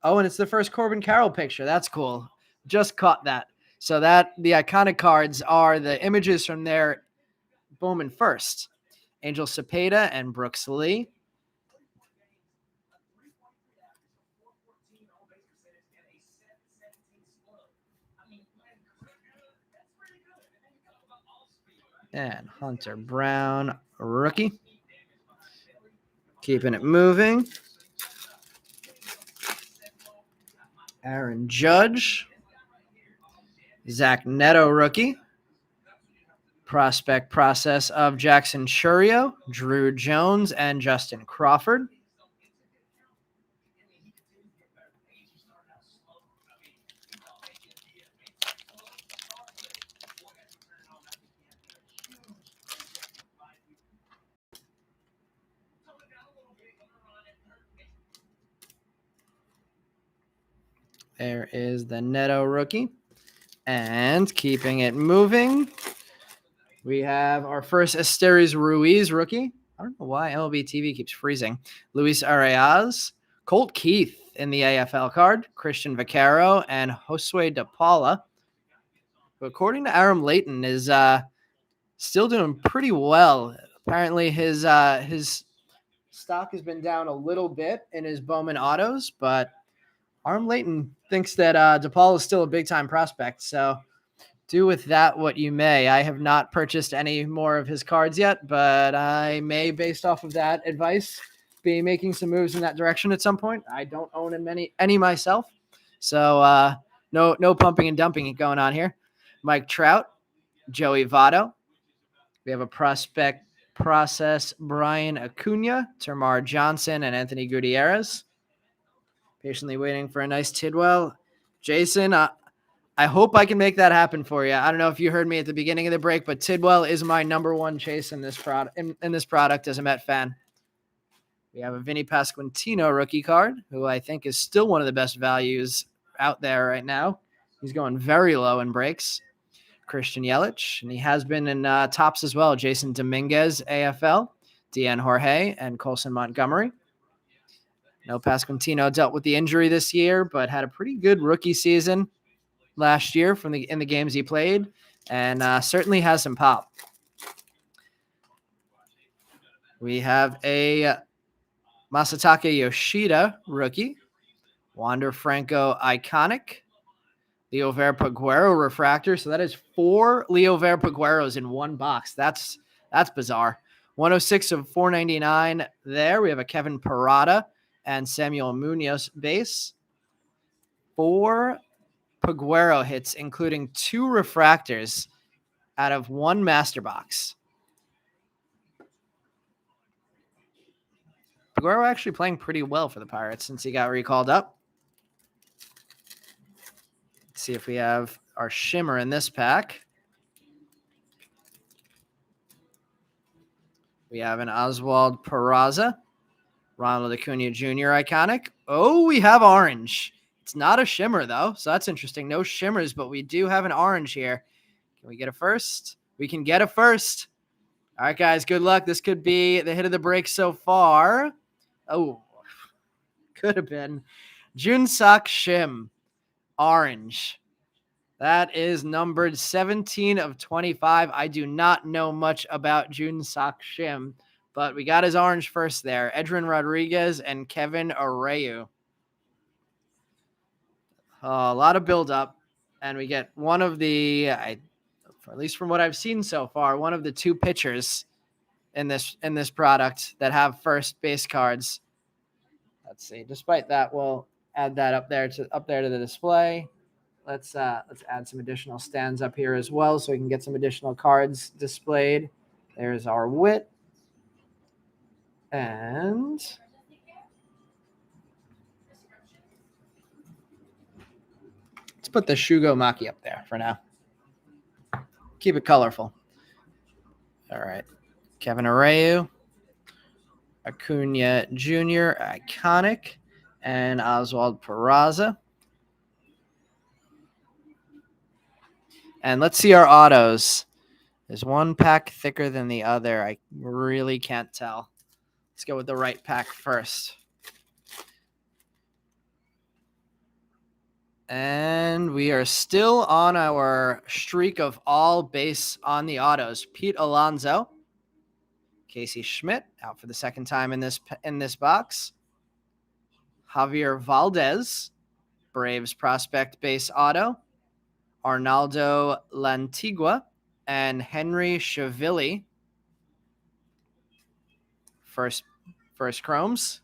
Oh, and it's the first Corbin Carroll picture. That's cool. Just caught that. So that the iconic cards are the images from their Bowman first. Angel Cepeda and Brooks Lee. And Hunter Brown, rookie. Keeping it moving. Aaron Judge. Zach Neto, rookie. Prospect process of Jackson Churio, Drew Jones, and Justin Crawford. There is the Neto rookie. And keeping it moving, we have our first Esteres Ruiz rookie. I don't know why MLB TV keeps freezing. Luis Arias, Colt Keith in the AFL card, Christian Vaccaro, and Josue De Paula, who, according to Aram Layton, is still doing pretty well. Apparently, his stock has been down a little bit in his Bowman autos, but Aram Layton thinks that DePaul is still a big-time prospect, so do with that what you may. I have not purchased any more of his cards yet, but I may, based off of that advice, be making some moves in that direction at some point. I don't own any myself, so no pumping and dumping going on here. Mike Trout, Joey Votto. We have a prospect process, Brian Acuna, Termar Johnson, and Anthony Gutierrez. Patiently waiting for a nice Tidwell. Jason, I hope I can make that happen for you. I don't know if you heard me at the beginning of the break, but Tidwell is my number one chase in this product. In this product as a Met fan. We have a Vinny Pasquantino rookie card, who I think is still one of the best values out there right now. He's going very low in breaks. Christian Yelich, and he has been in tops as well. Jason Dominguez, AFL, Deanne Jorge, and Colson Montgomery. No, Pasquantino dealt with the injury this year, but had a pretty good rookie season last year in the games he played, and certainly has some pop. We have a Masataka Yoshida rookie, Wander Franco iconic, Leo Verpaguero refractor. So that is 4 Leo Verpagueros in one box. That's bizarre. 106 of 499 there. We have a Kevin Parada and Samuel Munoz base. 4 Paguero hits, including 2 refractors out of 1 master box. Paguero actually playing pretty well for the Pirates since he got recalled up. Let's see if we have our shimmer in this pack. We have an Oswald Peraza, Ronald Acuna Jr. iconic. Oh, we have orange. It's not a shimmer, though, so that's interesting. No shimmers, but we do have an orange here. Can we get a first? We can get a first. All right, guys, good luck. This could be the hit of the break so far. Oh, could have been. Junsak Shim, orange. That is numbered 17 of 25. I do not know much about Junsak Shim, but we got his orange first there. Edrin Rodriguez and Kevin Areu. A lot of buildup, and we get one of the, at least from what I've seen so far, one of the two pitchers in this product that have first base cards. Let's see. Despite that, we'll add that up there to the display. Let's add some additional stands up here as well, so we can get some additional cards displayed. There's our Wit, and let's put the Shugo Maki up there for now. Keep it colorful. All right, Kevin Areu, Acuna Jr. iconic, and Oswald Peraza. And let's see our autos. There's one pack thicker than the other. I really can't tell. Let's go with the right pack first. And we are still on our streak of all base on the autos. Pete Alonso, Casey Schmidt out for the second time in this box. Javier Valdez, Braves prospect base auto. Arnaldo Lantigua and Henry Chavilli. First chromes.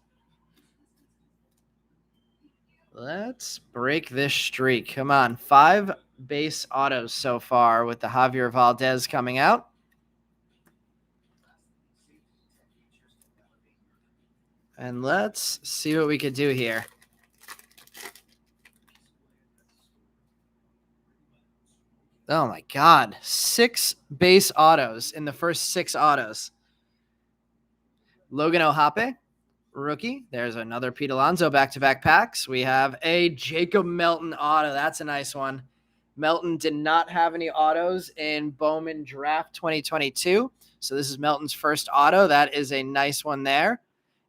Let's break this streak. Come on. 5 base autos so far with the Javier Valdez coming out. And let's see what we could do here. Oh, my God. 6 base autos in the first 6 autos. Logan Ohape, rookie. There's another Pete Alonso back-to-back packs. We have a Jacob Melton auto. That's a nice one. Melton did not have any autos in Bowman Draft 2022. So this is Melton's first auto. That is a nice one there.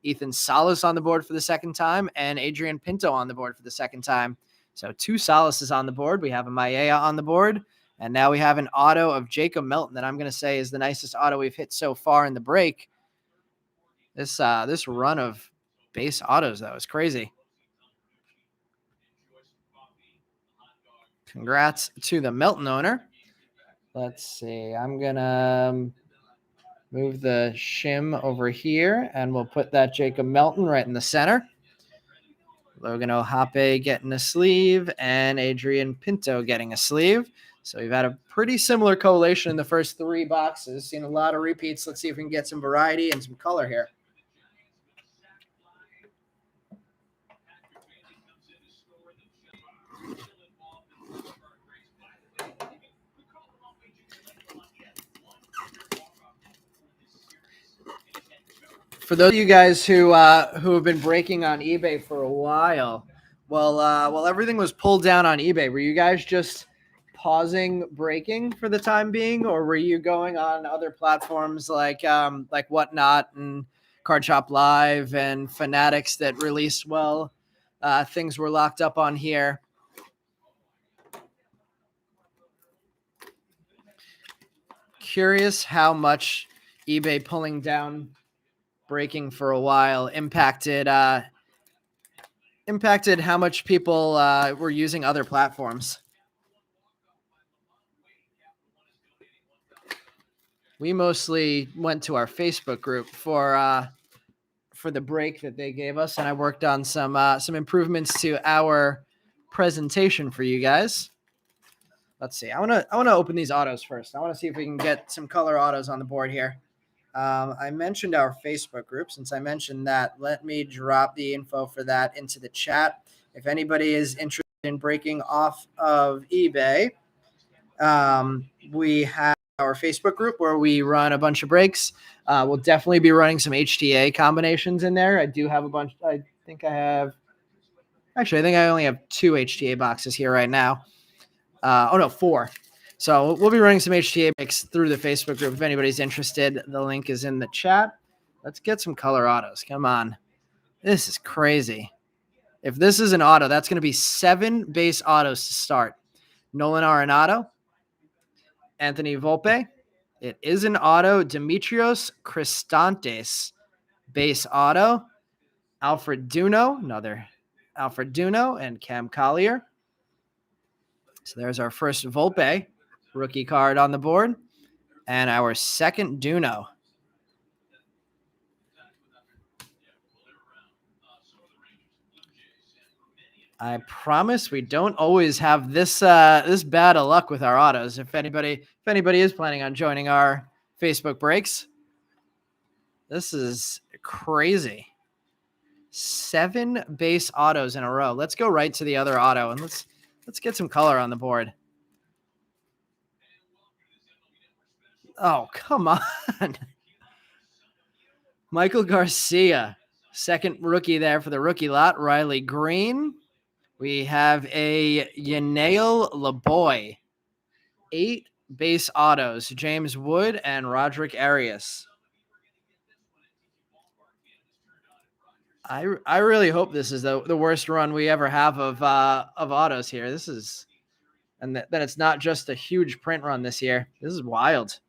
Ethan Salas on the board for the second time, and Adrian Pinto on the board for the second time. So 2 Salases on the board. We have a Maeda on the board. And now we have an auto of Jacob Melton that I'm going to say is the nicest auto we've hit so far in the break. This run of base autos, though, is crazy. Congrats to the Melton owner. Let's see. I'm going to move the shim over here, and we'll put that Jacob Melton right in the center. Logan Ohape getting a sleeve, and Adrian Pinto getting a sleeve. So we've had a pretty similar collation in the first 3 boxes. Seen a lot of repeats. Let's see if we can get some variety and some color here. For those of you guys who have been breaking on eBay for a while, while everything was pulled down on eBay, were you guys just pausing breaking for the time being, or were you going on other platforms like Whatnot and Card Shop Live and Fanatics that released things were locked up on here? Curious how much eBay pulling down breaking for a while impacted how much people were using other platforms. We mostly went to our Facebook group for the break that they gave us, and I worked on some improvements to our presentation for you guys. Let's see. I want to open these autos first. I want to see if we can get some color autos on the board here. I mentioned our Facebook group. Since I mentioned that, let me drop the info for that into the chat. If anybody is interested in breaking off of eBay, we have our Facebook group where we run a bunch of breaks. We'll definitely be running some HTA combinations in there. I do have a bunch. I think I only have 2 HTA boxes here right now. Oh no, 4. So we'll be running some HTA breaks through the Facebook group. If anybody's interested, the link is in the chat. Let's get some color autos. Come on. This is crazy. If this is an auto, that's going to be 7 base autos to start. Nolan Arenado, Anthony Volpe. It is an auto. Demetrios Cristantes, base auto. Alfred Duno, another Alfred Duno, and Cam Collier. So there's our first Volpe rookie card on the board, and our second Duno. I promise we don't always have this this bad of luck with our autos. If anybody is planning on joining our Facebook breaks, this is crazy. 7 base autos in a row. Let's go right to the other auto and let's get some color on the board. Oh, come on. Michael Garcia, second rookie there for the rookie lot. Riley Green. We have a Yanail LeBoy. 8 base autos. James Wood and Roderick Arias. I really hope this is the worst run we ever have of autos here. This is, and that it's not just a huge print run this year. This is wild.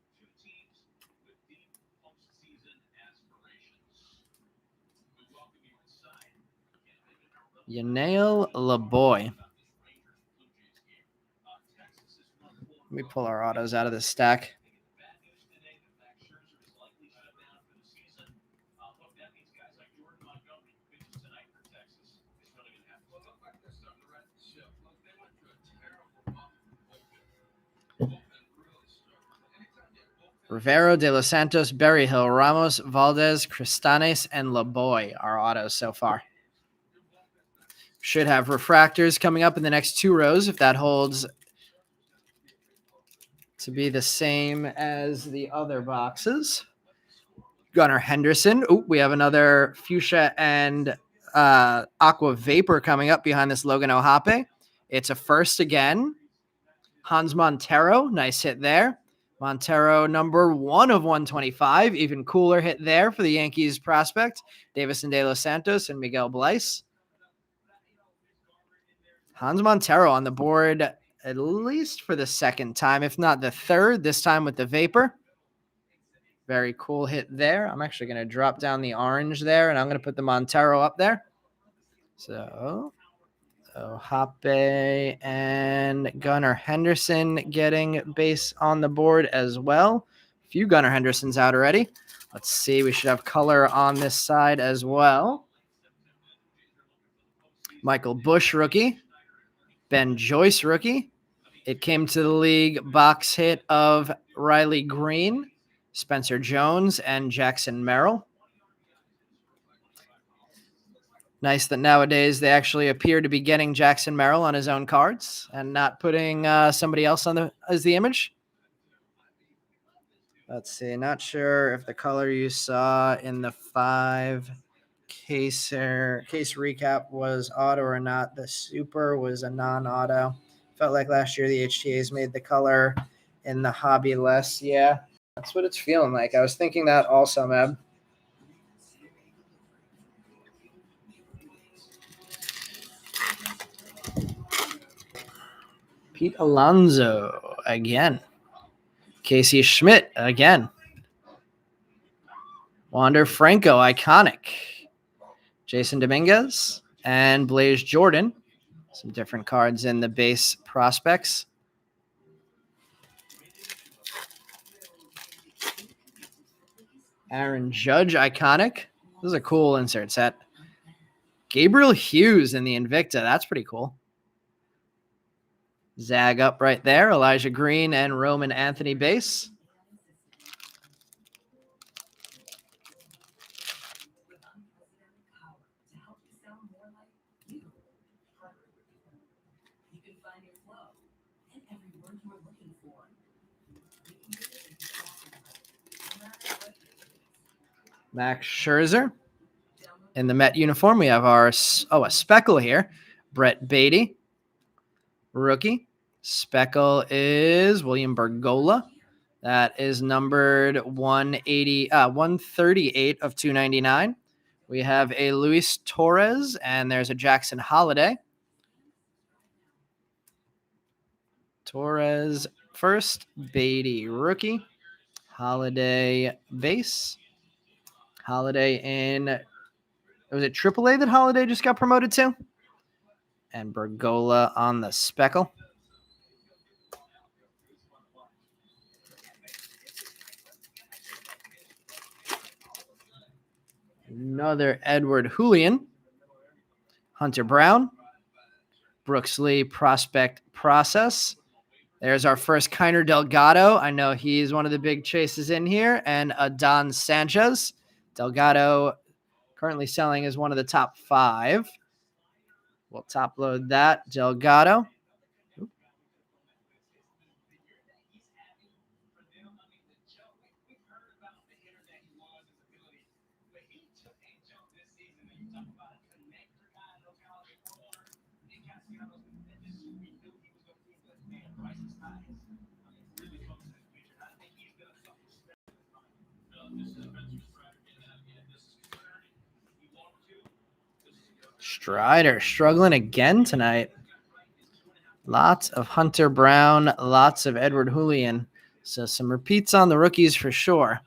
Yanail LeBoy. Let me pull our autos out of this stack. Rivero, De Los Santos, Berryhill, Ramos, Valdez, Cristanes, and LeBoy are autos so far. Should have refractors coming up in the next 2 rows if that holds to be the same as the other boxes. Gunnar Henderson. Oh, we have another fuchsia and aqua vapor coming up behind this Logan Ohape. It's a first again. Hans Montero, nice hit there. Montero, number 1 of 125. Even cooler hit there for the Yankees prospect. Davison De Los Santos and Miguel Bleis. Hans Montero on the board at least for the second time, if not the third, this time with the vapor. Very cool hit there. I'm actually going to drop down the orange there, and I'm going to put the Montero up there. So Ohape and Gunnar Henderson getting base on the board as well. A few Gunnar Hendersons out already. Let's see. We should have color on this side as well. Michael Busch, rookie. Ben Joyce, rookie. It came to the league box hit of Riley Green, Spencer Jones, and Jackson Merrill. Nice that nowadays they actually appear to be getting Jackson Merrill on his own cards and not putting somebody else on as the image. Let's see. Not sure if the color you saw in the 5 case recap was auto or not. The super was a non-auto. Felt like last year the HTAs made the color in the hobby less. Yeah, that's what it's feeling like. I was thinking that also, Meb. Pete Alonso again. Casey Schmidt again. Wander Franco, iconic. Jason Dominguez and Blaze Jordan. Some different cards in the base prospects. Aaron Judge, iconic. This is a cool insert set. Gabriel Hughes in the Invicta. That's pretty cool. Zag up right there. Elijah Green and Roman Anthony base. Max Scherzer. In the Met uniform, we have a speckle here. Brett Beatty, rookie. Speckle is William Bergola. That is numbered 138 of 299. We have a Luis Torres, and there's a Jackson Holiday. Torres first, Beatty rookie, Holiday base. Holiday in, was it AAA that Holiday just got promoted to? And Bergola on the speckle. Another Edward Julian. Hunter Brown. Brooks Lee prospect process. There's our first Kiner Delgado. I know he's one of the big chases in here. And Adon Sanchez. Delgado currently selling as one of the top 5. We'll top load that. Delgado. Strider struggling again tonight. Lots of Hunter Brown, lots of Edward Julian. So some repeats on the rookies for sure.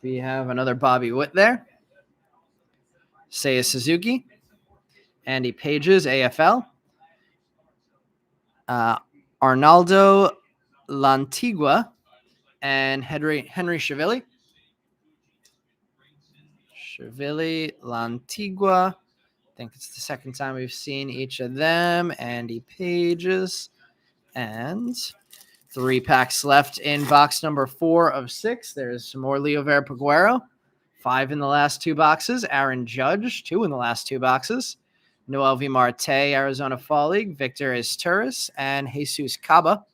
We have another Bobby Witt there. Seiya Suzuki. Andy Pages, AFL. Arnaldo Lantigua and Henry Chiavelli. Chiavelli, Lantigua. I think it's the second time we've seen each of them. Andy Pages. And 3 packs left in box number 4 of 6. There's some more Leo Vera-Peguero. 5 in the last 2 boxes. Aaron Judge, 2 in the last 2 boxes. Noel V. Marte, Arizona Fall League. Victor Izturis and Jesus Caba.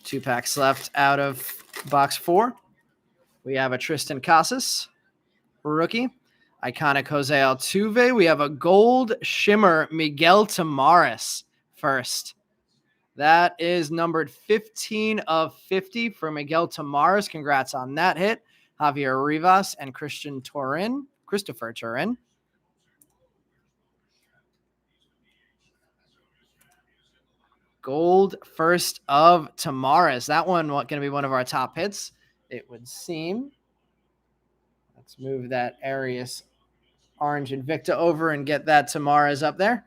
Two packs left out of box 4. We have a Tristan Casas, rookie. Iconic Jose Altuve. We have a gold shimmer Miguel Tamaris first. That is numbered 15 of 50 for Miguel Tamaris. Congrats on that hit. Javier Rivas and Christopher Turin. Gold first of Tamaris. That one going to be one of our top hits, it would seem. Let's move that Arias Orange Invicta over and get that Tamaris up there.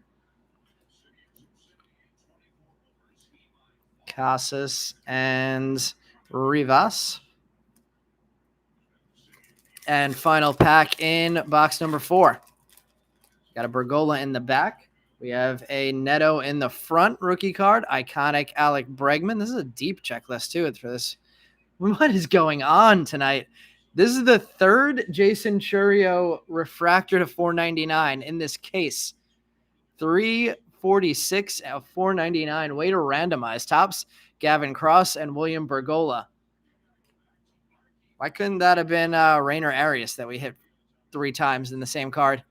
Casas and Rivas. And final pack in box number 4. Got a Bergola in the back. We have a Neto in the front rookie card. Iconic Alec Bregman. This is a deep checklist too for this. What is going on tonight? This is the 3rd Jason Churio refractor to 499 in this case. 346 of 499. Way to randomize. Tops Gavin Cross and William Bergola. Why couldn't that have been Rainer Arias that we hit 3 times in the same card?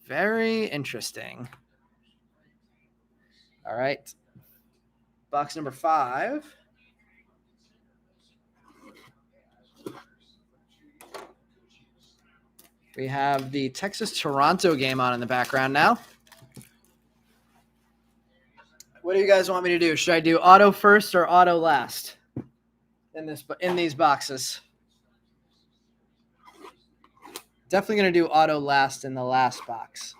Very interesting. All right. Box number 5. We have the Texas-Toronto game on in the background now. What do you guys want me to do? Should I do auto first or auto last in these boxes? Definitely going to do auto last in the last box.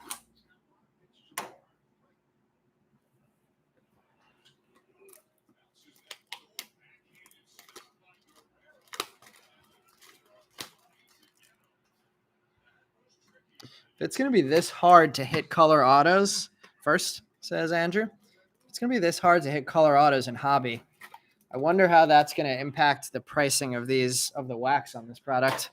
It's going to be this hard to hit color autos first, says Andrew. It's going to be this hard to hit color autos in hobby. I wonder how that's going to impact the pricing of the wax on this product.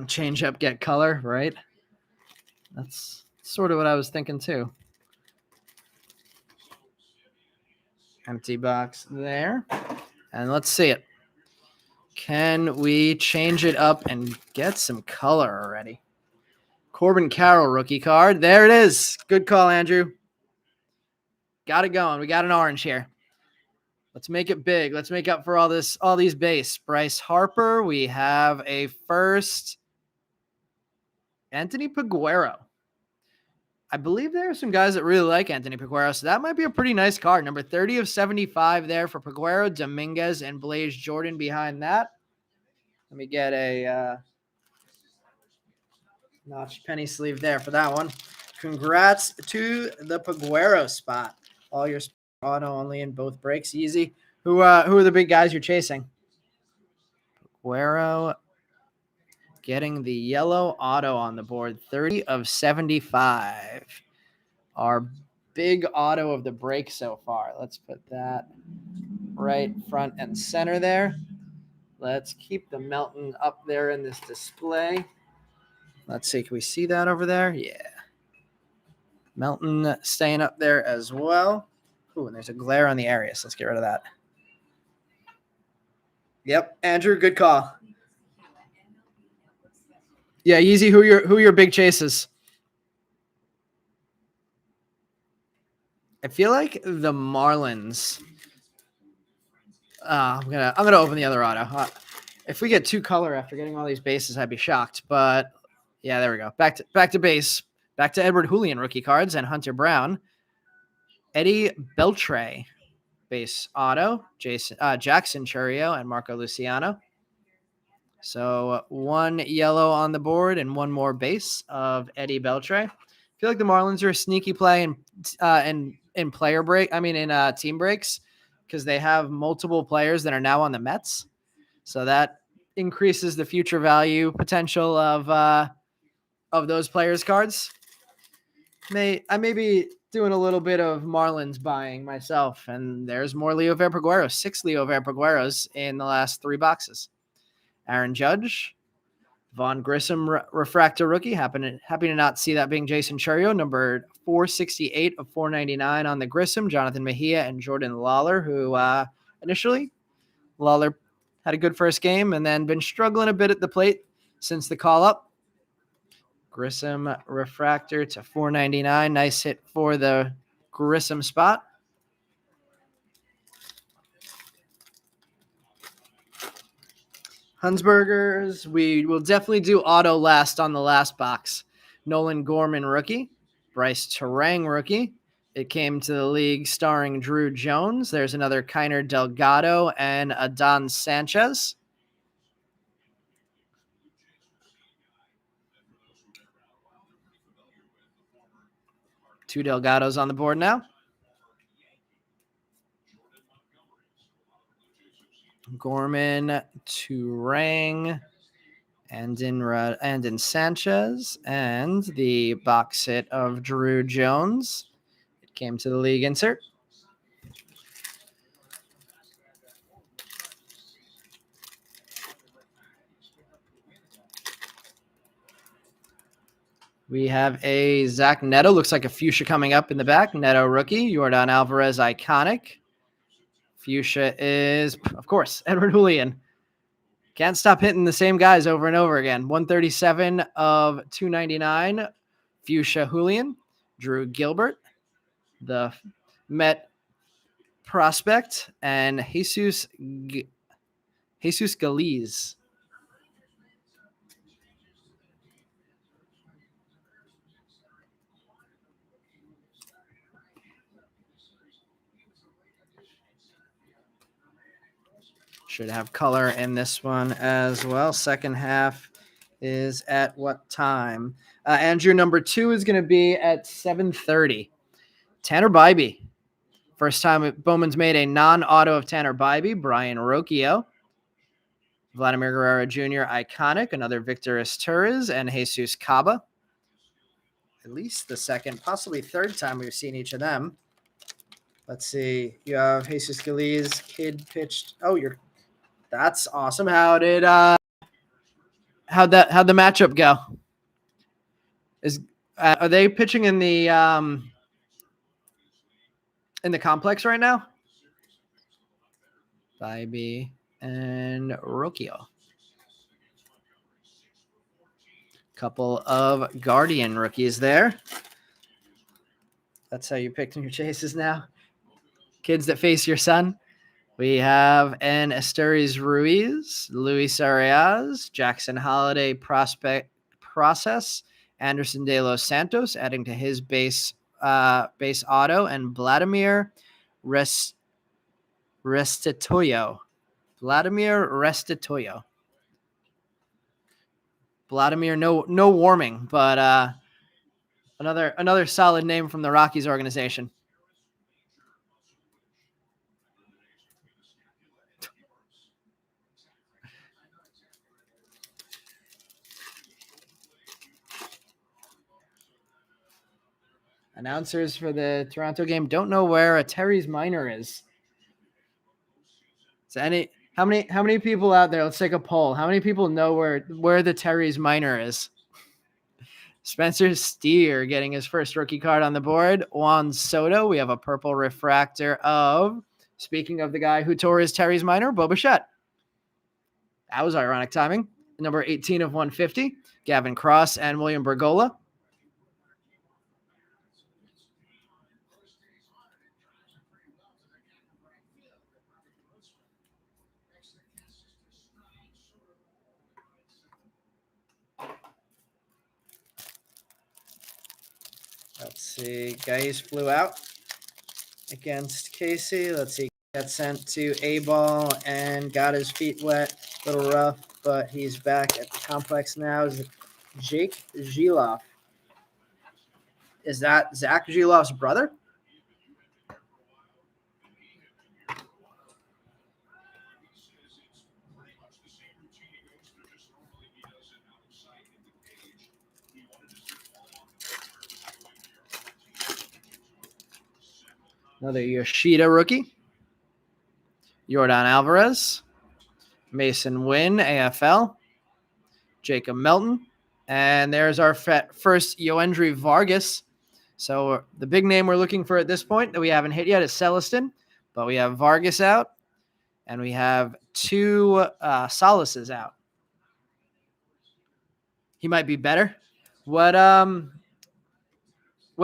Change up, get color, right? That's sort of what I was thinking too. Empty box there. And let's see it. Can we change it up and get some color already? Corbin Carroll rookie card. There it is. Good call, Andrew. Got it going. We got an orange here. Let's make it big. Let's make up for all these base. Bryce Harper. We have a first. Anthony Paguero. I believe there are some guys that really like Anthony Paguero, so that might be a pretty nice card. Number 30 of 75 there for Paguero, Dominguez, and Blaze Jordan behind that. Let me get a notched penny sleeve there for that one. Congrats to the Paguero spot. All your auto only in both breaks. Easy. Who are the big guys you're chasing? Paguero getting the yellow auto on the board. 30 of 75. Our big auto of the break so far. Let's put that right front and center there. Let's keep the Melton up there in this display. Let's see. Can we see that over there? Yeah. Melton staying up there as well. Ooh, and there's a glare on the Arias. Let's get rid of that. Yep, Andrew, good call. Yeah, Yeezy, who are your big chases? I feel like the Marlins. I'm gonna open the other auto. If we get two color after getting all these bases, I'd be shocked. But yeah, there we go. Back to base. Back to Edward Julian rookie cards and Hunter Brown. Eddie Beltre base auto. Jackson Churio and Marco Luciano. So one yellow on the board and one more base of Eddie Beltre. I feel like the Marlins are a sneaky play in player break. I mean, in team breaks, because they have multiple players that are now on the Mets. So that increases the future value potential of those players' cards. I may be doing a little bit of Marlins buying myself, and there's more Leo Pagueros. 6 Leo Pagueros in the last 3 boxes. Aaron Judge, Vaughn Grissom refractor rookie. Happy to not see that being Jason Churio, number 468 of 499 on the Grissom. Jonathan Mejia and Jordan Lawler, who initially Lawler had a good first game and then been struggling a bit at the plate since the call up. Grissom refractor to 499. Nice hit for the Grissom spot. Hunsbergers, we will definitely do auto last on the last box. Nolan Gorman rookie. Bryce Terang rookie. It came to the league starring Drew Jones. There's another Kiner Delgado and Adon Sanchez. Two Delgados on the board now. Gorman, Turang, and in Sanchez, and the box hit of Drew Jones. It came to the league insert. We have a Zach Neto. Looks like a fuchsia coming up in the back. Neto rookie. Yordan Alvarez iconic. Fuchsia is, of course, Edward Julian. Can't stop hitting the same guys over and over again. 137 of 299. Fuchsia Julian. Drew Gilbert, the Met prospect, and Jesus Galiz. Should have color in this one as well. Second half is at what time? Andrew, number 2 is going to be at 7:30. Tanner Bybee, First time Bowman's made a non-auto of Tanner Bybee, Brian Rocchio. Vladimir Guerrero Jr., iconic, another Victor Asturias, and Jesus Caba. At least the second, possibly third time we've seen each of them. Let's see. You have Jesus Galiz, kid pitched. Oh, that's awesome. How'd the matchup go? Are they pitching in the complex right now? Bybee and Rocchio. Couple of Guardian rookies there. That's how you picked your chases now. Kids that face your son. We have an Asturias Ruiz, Luis Arias, Jackson Holiday process, Anderson De Los Santos adding to his base auto, and Vladimir Restituyo. Vladimir, no warming, but another solid name from the Rockies organization. Announcers for the Toronto game don't know where a Terry's Minor is. How many people out there? Let's take a poll. How many people know where the Terry's Minor is? Spencer Steer getting his first rookie card on the board. Juan Soto. We have a purple refractor of, speaking of the guy who tore his Terry's Minor, Bo Bichette. That was ironic timing. Number 18 of 150. Gavin Cross and William Bergola. Let's see. Guys flew out against Casey. Let's see. Got sent to A-ball and got his feet wet. A little rough, but he's back at the complex now. Jake Giloff. Is that Zach Giloff's brother? Another Yoshida rookie. Yordan Alvarez. Mason Wynn, AFL. Jacob Melton. And there's our first Yoendry Vargas. So the big name we're looking for at this point that we haven't hit yet is Celestin. But we have Vargas out. And we have two Solaces out. He might be better. What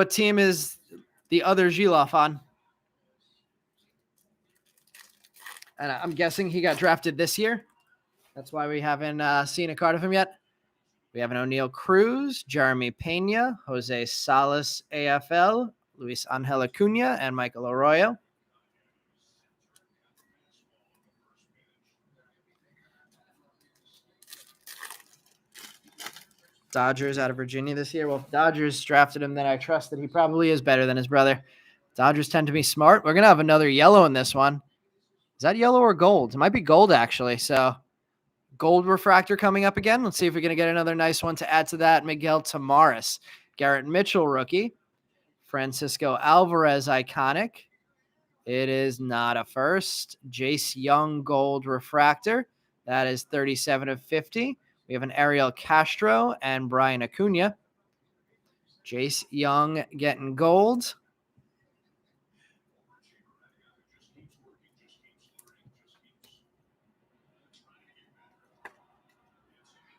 team is the other Giloff on? And I'm guessing he got drafted this year. That's why we haven't seen a card of him yet. We have an O'Neill Cruz, Jeremy Pena, Jose Salas, AFL, Luis Angel Acuna, and Michael Arroyo. Dodgers out of Virginia this year. Well, if Dodgers drafted him, then I trust that he probably is better than his brother. Dodgers tend to be smart. We're going to have another yellow in this one. Is that yellow or gold? It might be gold, actually. So gold refractor coming up again. Let's see if we're going to get another nice one to add to that. Miguel Tamaris. Garrett Mitchell, rookie. Francisco Alvarez, iconic. It is not a first. Jace Young, gold refractor. That is 37 of 50. We have an Ariel Castro and Brian Acuna. Jace Young getting gold.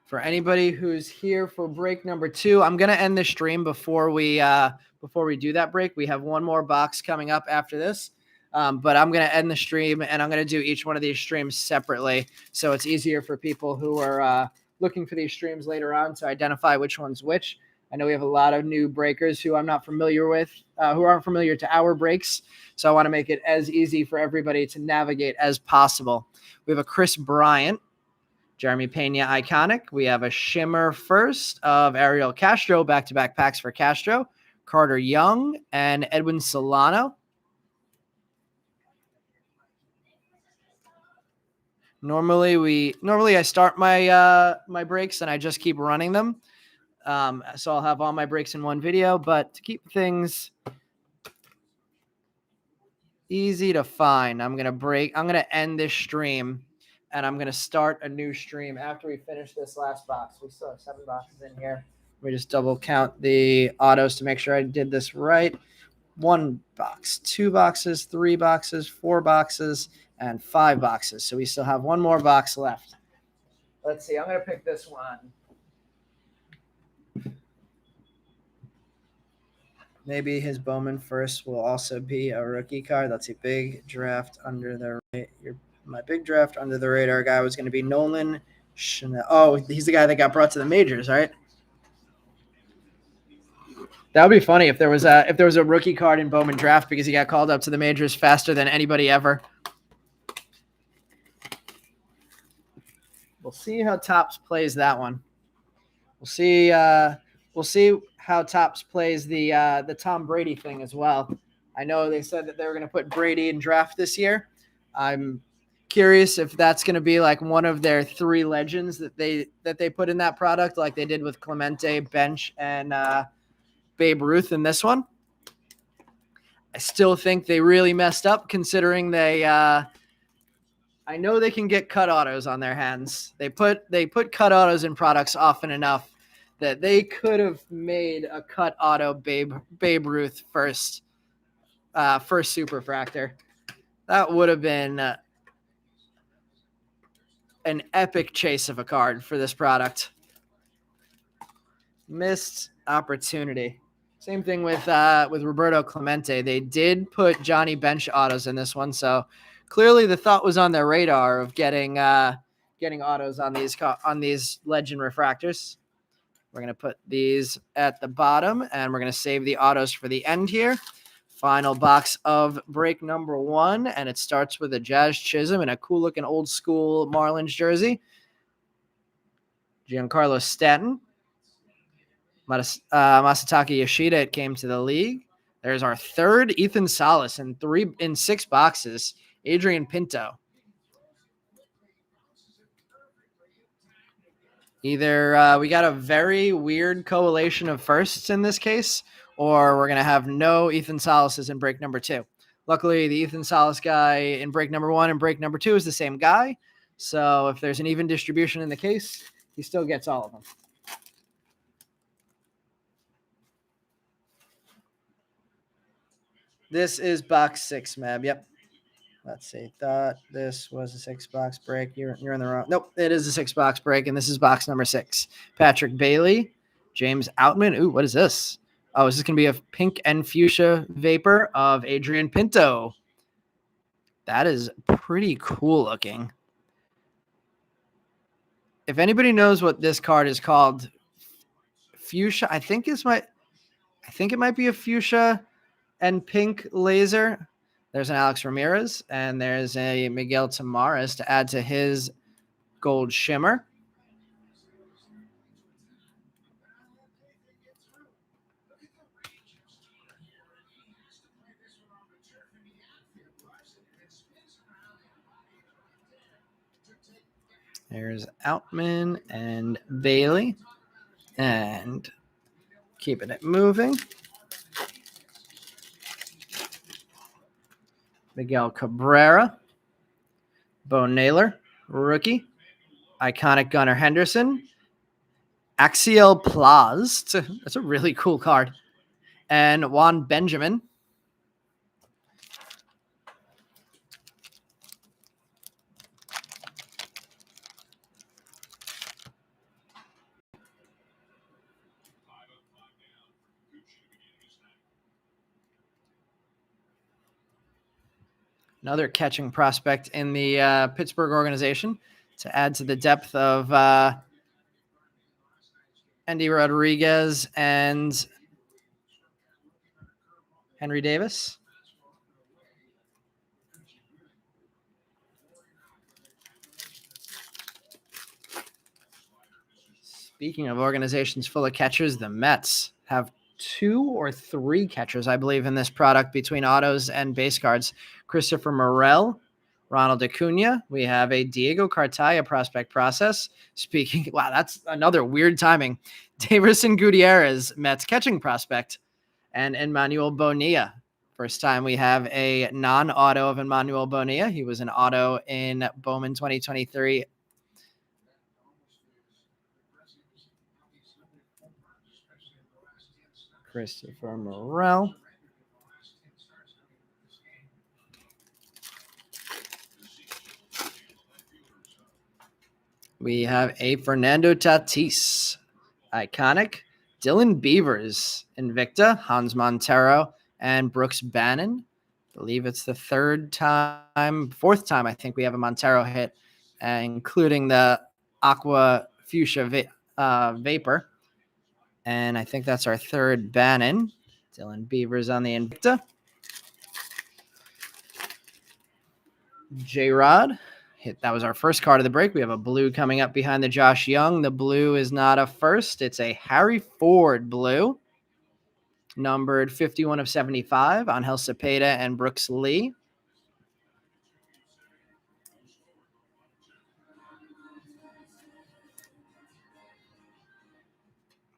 For anybody who's here for break number 2, I'm going to end the stream before we do that break. We have one more box coming up after this, but I'm going to end the stream, and I'm going to do each one of these streams separately, so it's easier for people who are looking for these streams later on to identify which one's which. I know we have a lot of new breakers who I'm not familiar with, who aren't familiar to our breaks, so I want to make it as easy for everybody to navigate as possible. We have a Chris Bryant. Jeremy Pena, iconic. We have a shimmer first of Ariel Castro, back-to-back packs for Castro, Carter Young, and Edwin Solano. Normally I start my breaks and I just keep running them. So I'll have all my breaks in one video, but to keep things easy to find, I'm going to end this stream and I'm going to start a new stream after we finish this last box. We still have 7 boxes in here. Let me just double count the autos to make sure I did this right. 1 box, 2 boxes, 3 boxes, 4 boxes, and 5 boxes. So we still have 1 more box left. Let's see. I'm going to pick this one. Maybe his Bowman first will also be a rookie card. Let's see. Big draft under the my big draft under the radar guy was going to be Nolan Chanel. Oh, he's the guy that got brought to the majors, right? That would be funny if there was a rookie card in Bowman draft because he got called up to the majors faster than anybody ever. We'll see how Topps plays that one. We'll see how Topps plays the Tom Brady thing as well. I know they said that they were going to put Brady in draft this year. I'm curious if that's going to be like one of their 3 legends that they put in that product, like they did with Clemente, Bench, and Babe Ruth in this one. I still think they really messed up considering they I know they can get cut autos on their hands. They put cut autos in products often enough that they could have made a cut auto Babe Ruth first superfractor. That would have been an epic chase of a card for this product. Missed opportunity. Same thing with Roberto Clemente. They did put Johnny Bench autos in this one, so clearly the thought was on their radar of getting autos on these legend refractors. We're going to put these at the bottom, and we're going to save the autos for the end here. Final box of break number 1, and it starts with a Jazz Chisholm and a cool-looking old-school Marlins jersey. Giancarlo Stanton. Masataka Yoshida, it came to the league. There's our 3rd Ethan Salas in 6 boxes. Adrian Pinto. Either we got a very weird correlation of firsts in this case, or we're going to have no Ethan Salases in break number 2. Luckily, the Ethan Salas guy in break number 1 and break number 2 is the same guy. So if there's an even distribution in the case, he still gets all of them. This is box 6, Mab. Yep. Let's see. Thought this was a 6-box break. You're in the wrong. Nope, it is a 6-box break, and this is box number 6. Patrick Bailey, James Outman. Ooh, what is this? Oh, is this going to be a pink and fuchsia vapor of Adrian Pinto? That is pretty cool looking. If anybody knows what this card is called, fuchsia, I think it might be a fuchsia and pink laser. There's an Alex Ramirez, and there's a Miguel Tamares to add to his gold shimmer. There's Outman and Bailey, and keeping it moving. Miguel Cabrera, Bo Naylor, rookie, iconic Gunnar Henderson, Axiel Plaz. That's a really cool card. And Juan Benjamin. Another catching prospect in the Pittsburgh organization to add to the depth of Andy Rodriguez and Henry Davis. Speaking of organizations full of catchers, the Mets have 2 or 3 catchers, I believe, in this product between autos and base cards. Christopher Morel, Ronald Acuna. We have a Diego Cartaya prospect process. Speaking, wow, that's another weird timing. Davison Gutierrez, Mets catching prospect, and Emmanuel Bonilla. First time we have a non-auto of Emmanuel Bonilla. He was an auto in Bowman 2023. Christopher Morel. We have a Fernando Tatis, iconic. Dylan Beavers, Invicta, Hans Montero, and Brooks Bannon. I believe it's the fourth time I think we have a Montero hit, including the Aqua Fuchsia Vapor. And I think that's our third Bannon. Dylan Beavers on the Invicta. J-Rod. That was our first card of the break. We have a blue coming up behind the Josh Young. The blue is not a first. It's a Harry Ford blue, numbered 51 of 75, Angel Cepeda and Brooks Lee.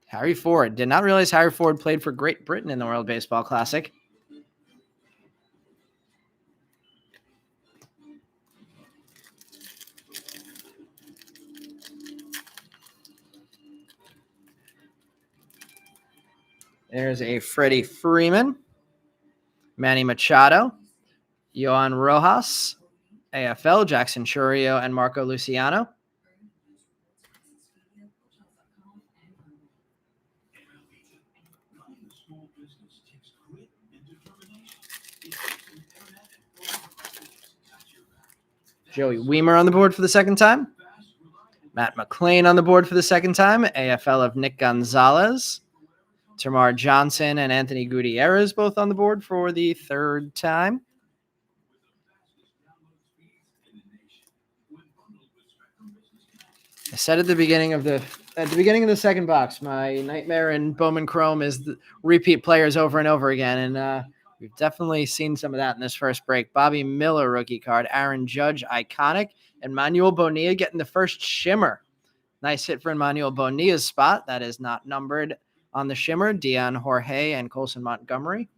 Harry Ford. Did not realize Harry Ford played for Great Britain in the World Baseball Classic. There's a Freddie Freeman, Manny Machado, Johan Rojas, AFL, Jackson Churio, and Marco Luciano. Joey Weimer on the board for the second time. Matt McLean on the board for the second time. AFL of Nick Gonzalez. Tamar Johnson and Anthony Gutierrez both on the board for the third time. I said at the beginning of the second box, my nightmare in Bowman Chrome is the repeat players over and over again, and we've definitely seen some of that in this first break. Bobby Miller rookie card, Aaron Judge iconic, and Emmanuel Bonilla getting the first shimmer. Nice hit for Emmanuel Bonilla's spot. That is not numbered on the shimmer. Dion Jorge and Colson Montgomery.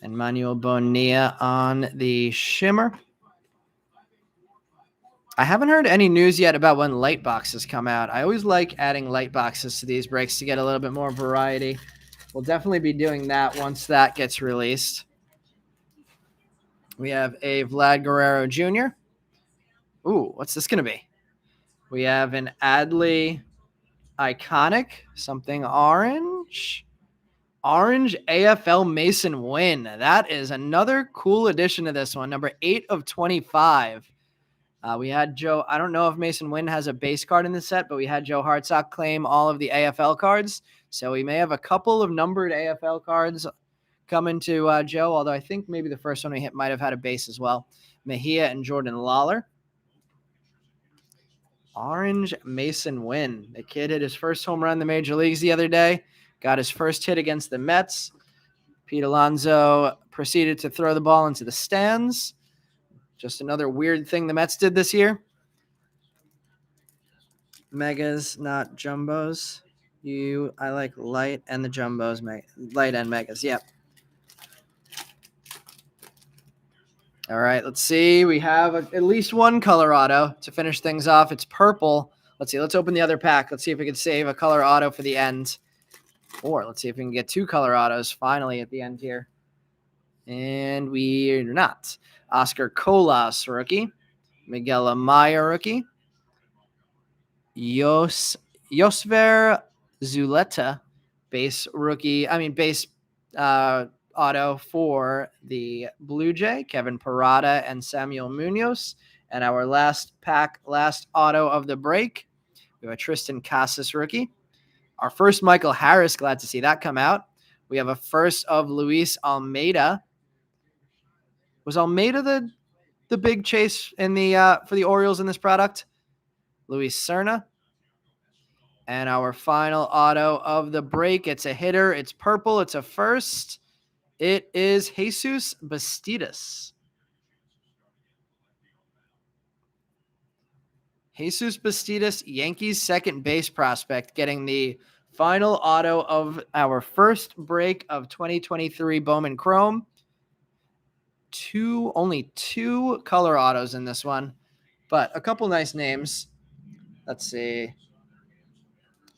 And Emmanuel Bonilla on the shimmer. I haven't heard any news yet about when light boxes come out. I always like adding light boxes to these breaks to get a little bit more variety. We'll definitely be doing that once that gets released. We have a Vlad Guerrero Jr. Ooh, what's this going to be? We have an Adley iconic, something orange. Orange AFL Mason Wynn. That is another cool addition to this one. Number 8 of 25. We had Joe. I don't know if Mason Wynn has a base card in the set, but we had Joe Hartsock claim all of the AFL cards. So we may have a couple of numbered AFL cards coming to Joe, although I think maybe the first one we hit might have had a base as well. Mejia and Jordan Lawler. Orange Mason Wynn. The kid hit his first home run in the major leagues the other day. Got his first hit against the Mets. Pete Alonso proceeded to throw the ball into the stands. Just another weird thing the Mets did this year. Megas, not jumbos. I like light and the jumbos. Light and megas, yep. All right, let's see. We have at least one Colorado to finish things off. It's purple. Let's see. Let's open the other pack. Let's see if we can save a color auto for the end. Or let's see if we can get 2 Colorados finally at the end here. And we're not. Oscar Colas, rookie. Miguel Amaya, rookie. Josver Zuleta, base auto for the Blue Jay. Kevin Parada and Samuel Munoz. And our last auto of the break. We have a Tristan Casas, rookie. Our first Michael Harris, glad to see that come out. We have a first of Luis Almeida. Was Almeida the big chase in the for the Orioles in this product? Luis Serna. And our final auto of the break. It's a hitter. It's purple. It's a first. It is Jesus Bastidas. Jesus Bastidas, Yankees second base prospect, getting the final auto of our first break of 2023 Bowman Chrome. Only two color autos in this one, but a couple nice names. Let's see.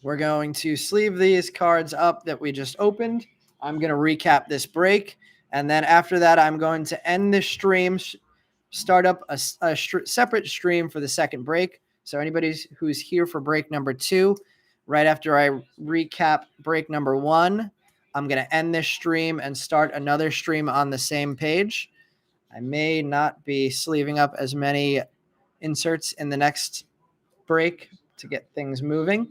We're going to sleeve these cards up that we just opened. I'm going to recap this break, and then after that, I'm going to end this stream, start up a separate stream for the second break. So anybody who's here for break number 2, right after I recap break number 1, I'm going to end this stream and start another stream on the same page. I may not be sleeving up as many inserts in the next break to get things moving.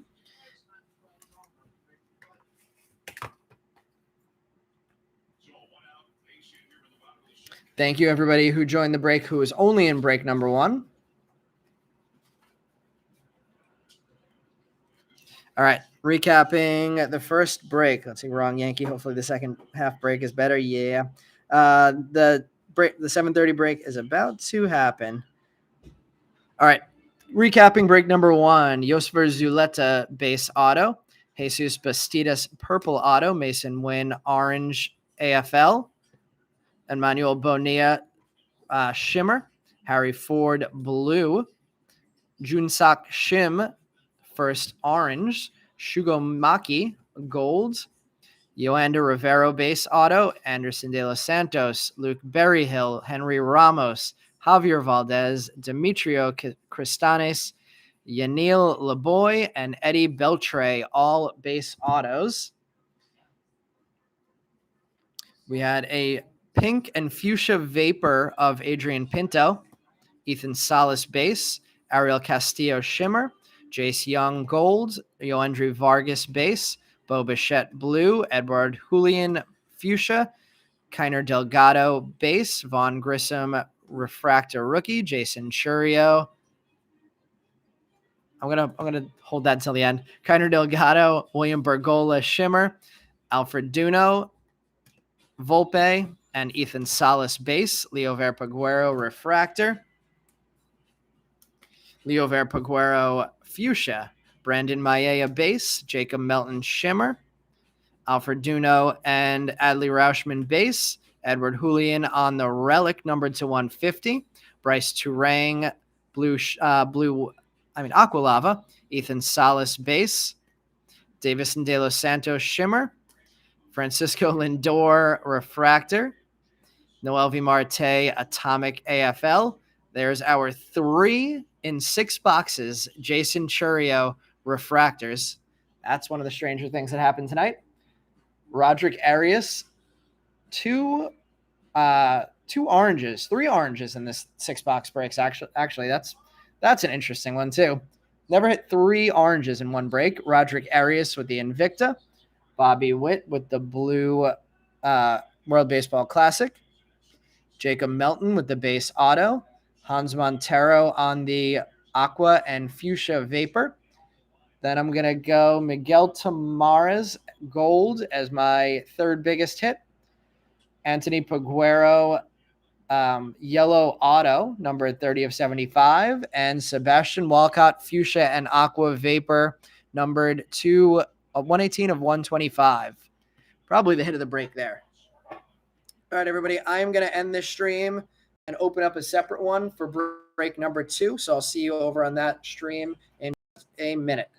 Thank you, everybody who joined the break who was only in break number 1. All right, recapping the first break. Let's see, wrong Yankee. Hopefully the second half break is better. Yeah. The 7:30 break is about to happen. All right, recapping break number 1. Josver Zuleta base auto. Jesus Bastidas purple auto. Mason Wynn orange AFL. Emmanuel Bonilla shimmer. Harry Ford blue. Junsak Shim first orange. Shugo Maki gold. Yoander Rivero base auto. Anderson De Los Santos. Luke Berryhill. Henry Ramos. Javier Valdez. Demetrio Cristanes. Yanil Laboy and Eddie Beltre, all base autos. We had a pink and fuchsia vapor of Adrian Pinto. Ethan Salas base. Ariel Castillo shimmer. Jace Young gold. Yoandre Vargas base. Bo Bichette blue. Edward Julian fuchsia. Kiner Delgado base. Vaughn Grissom refractor rookie. Jason Churio. I'm gonna hold that until the end. Kiner Delgado, William Bergola shimmer. Alfred Duno Volpe, and Ethan Salas base. Leo Verpaguero refractor. Leo Verpaguero fuchsia. Brandon Maia base. Jacob Melton shimmer. Alfred Duno and Adley Rauschman base. Edward Julian on the relic numbered to 150. Bryce Turang Aqua Lava. Ethan Salas base. Davison De Los Santos shimmer. Francisco Lindor refractor. Noel V. Marte atomic AFL. There's our 3 in 6 boxes Jason Churio refractors. That's one of the stranger things that happened tonight. Roderick Arias, 2 oranges, 3 oranges in this 6-box breaks. Actually, that's an interesting one too. Never hit 3 oranges in one break. Roderick Arias with the Invicta. Bobby Witt with the blue World Baseball Classic. Jacob Melton with the base auto. Hans Montero on the Aqua and Fuchsia Vapor. Then I'm going to go Miguel Tamares gold as my 3rd biggest hit. Anthony Paguero yellow auto, number 30 of 75. And Sebastian Walcott Fuchsia and Aqua Vapor, numbered 118 of 125. Probably the hit of the break there. All right, everybody, I am going to end this stream and open up a separate one for break number 2. So I'll see you over on that stream in a minute.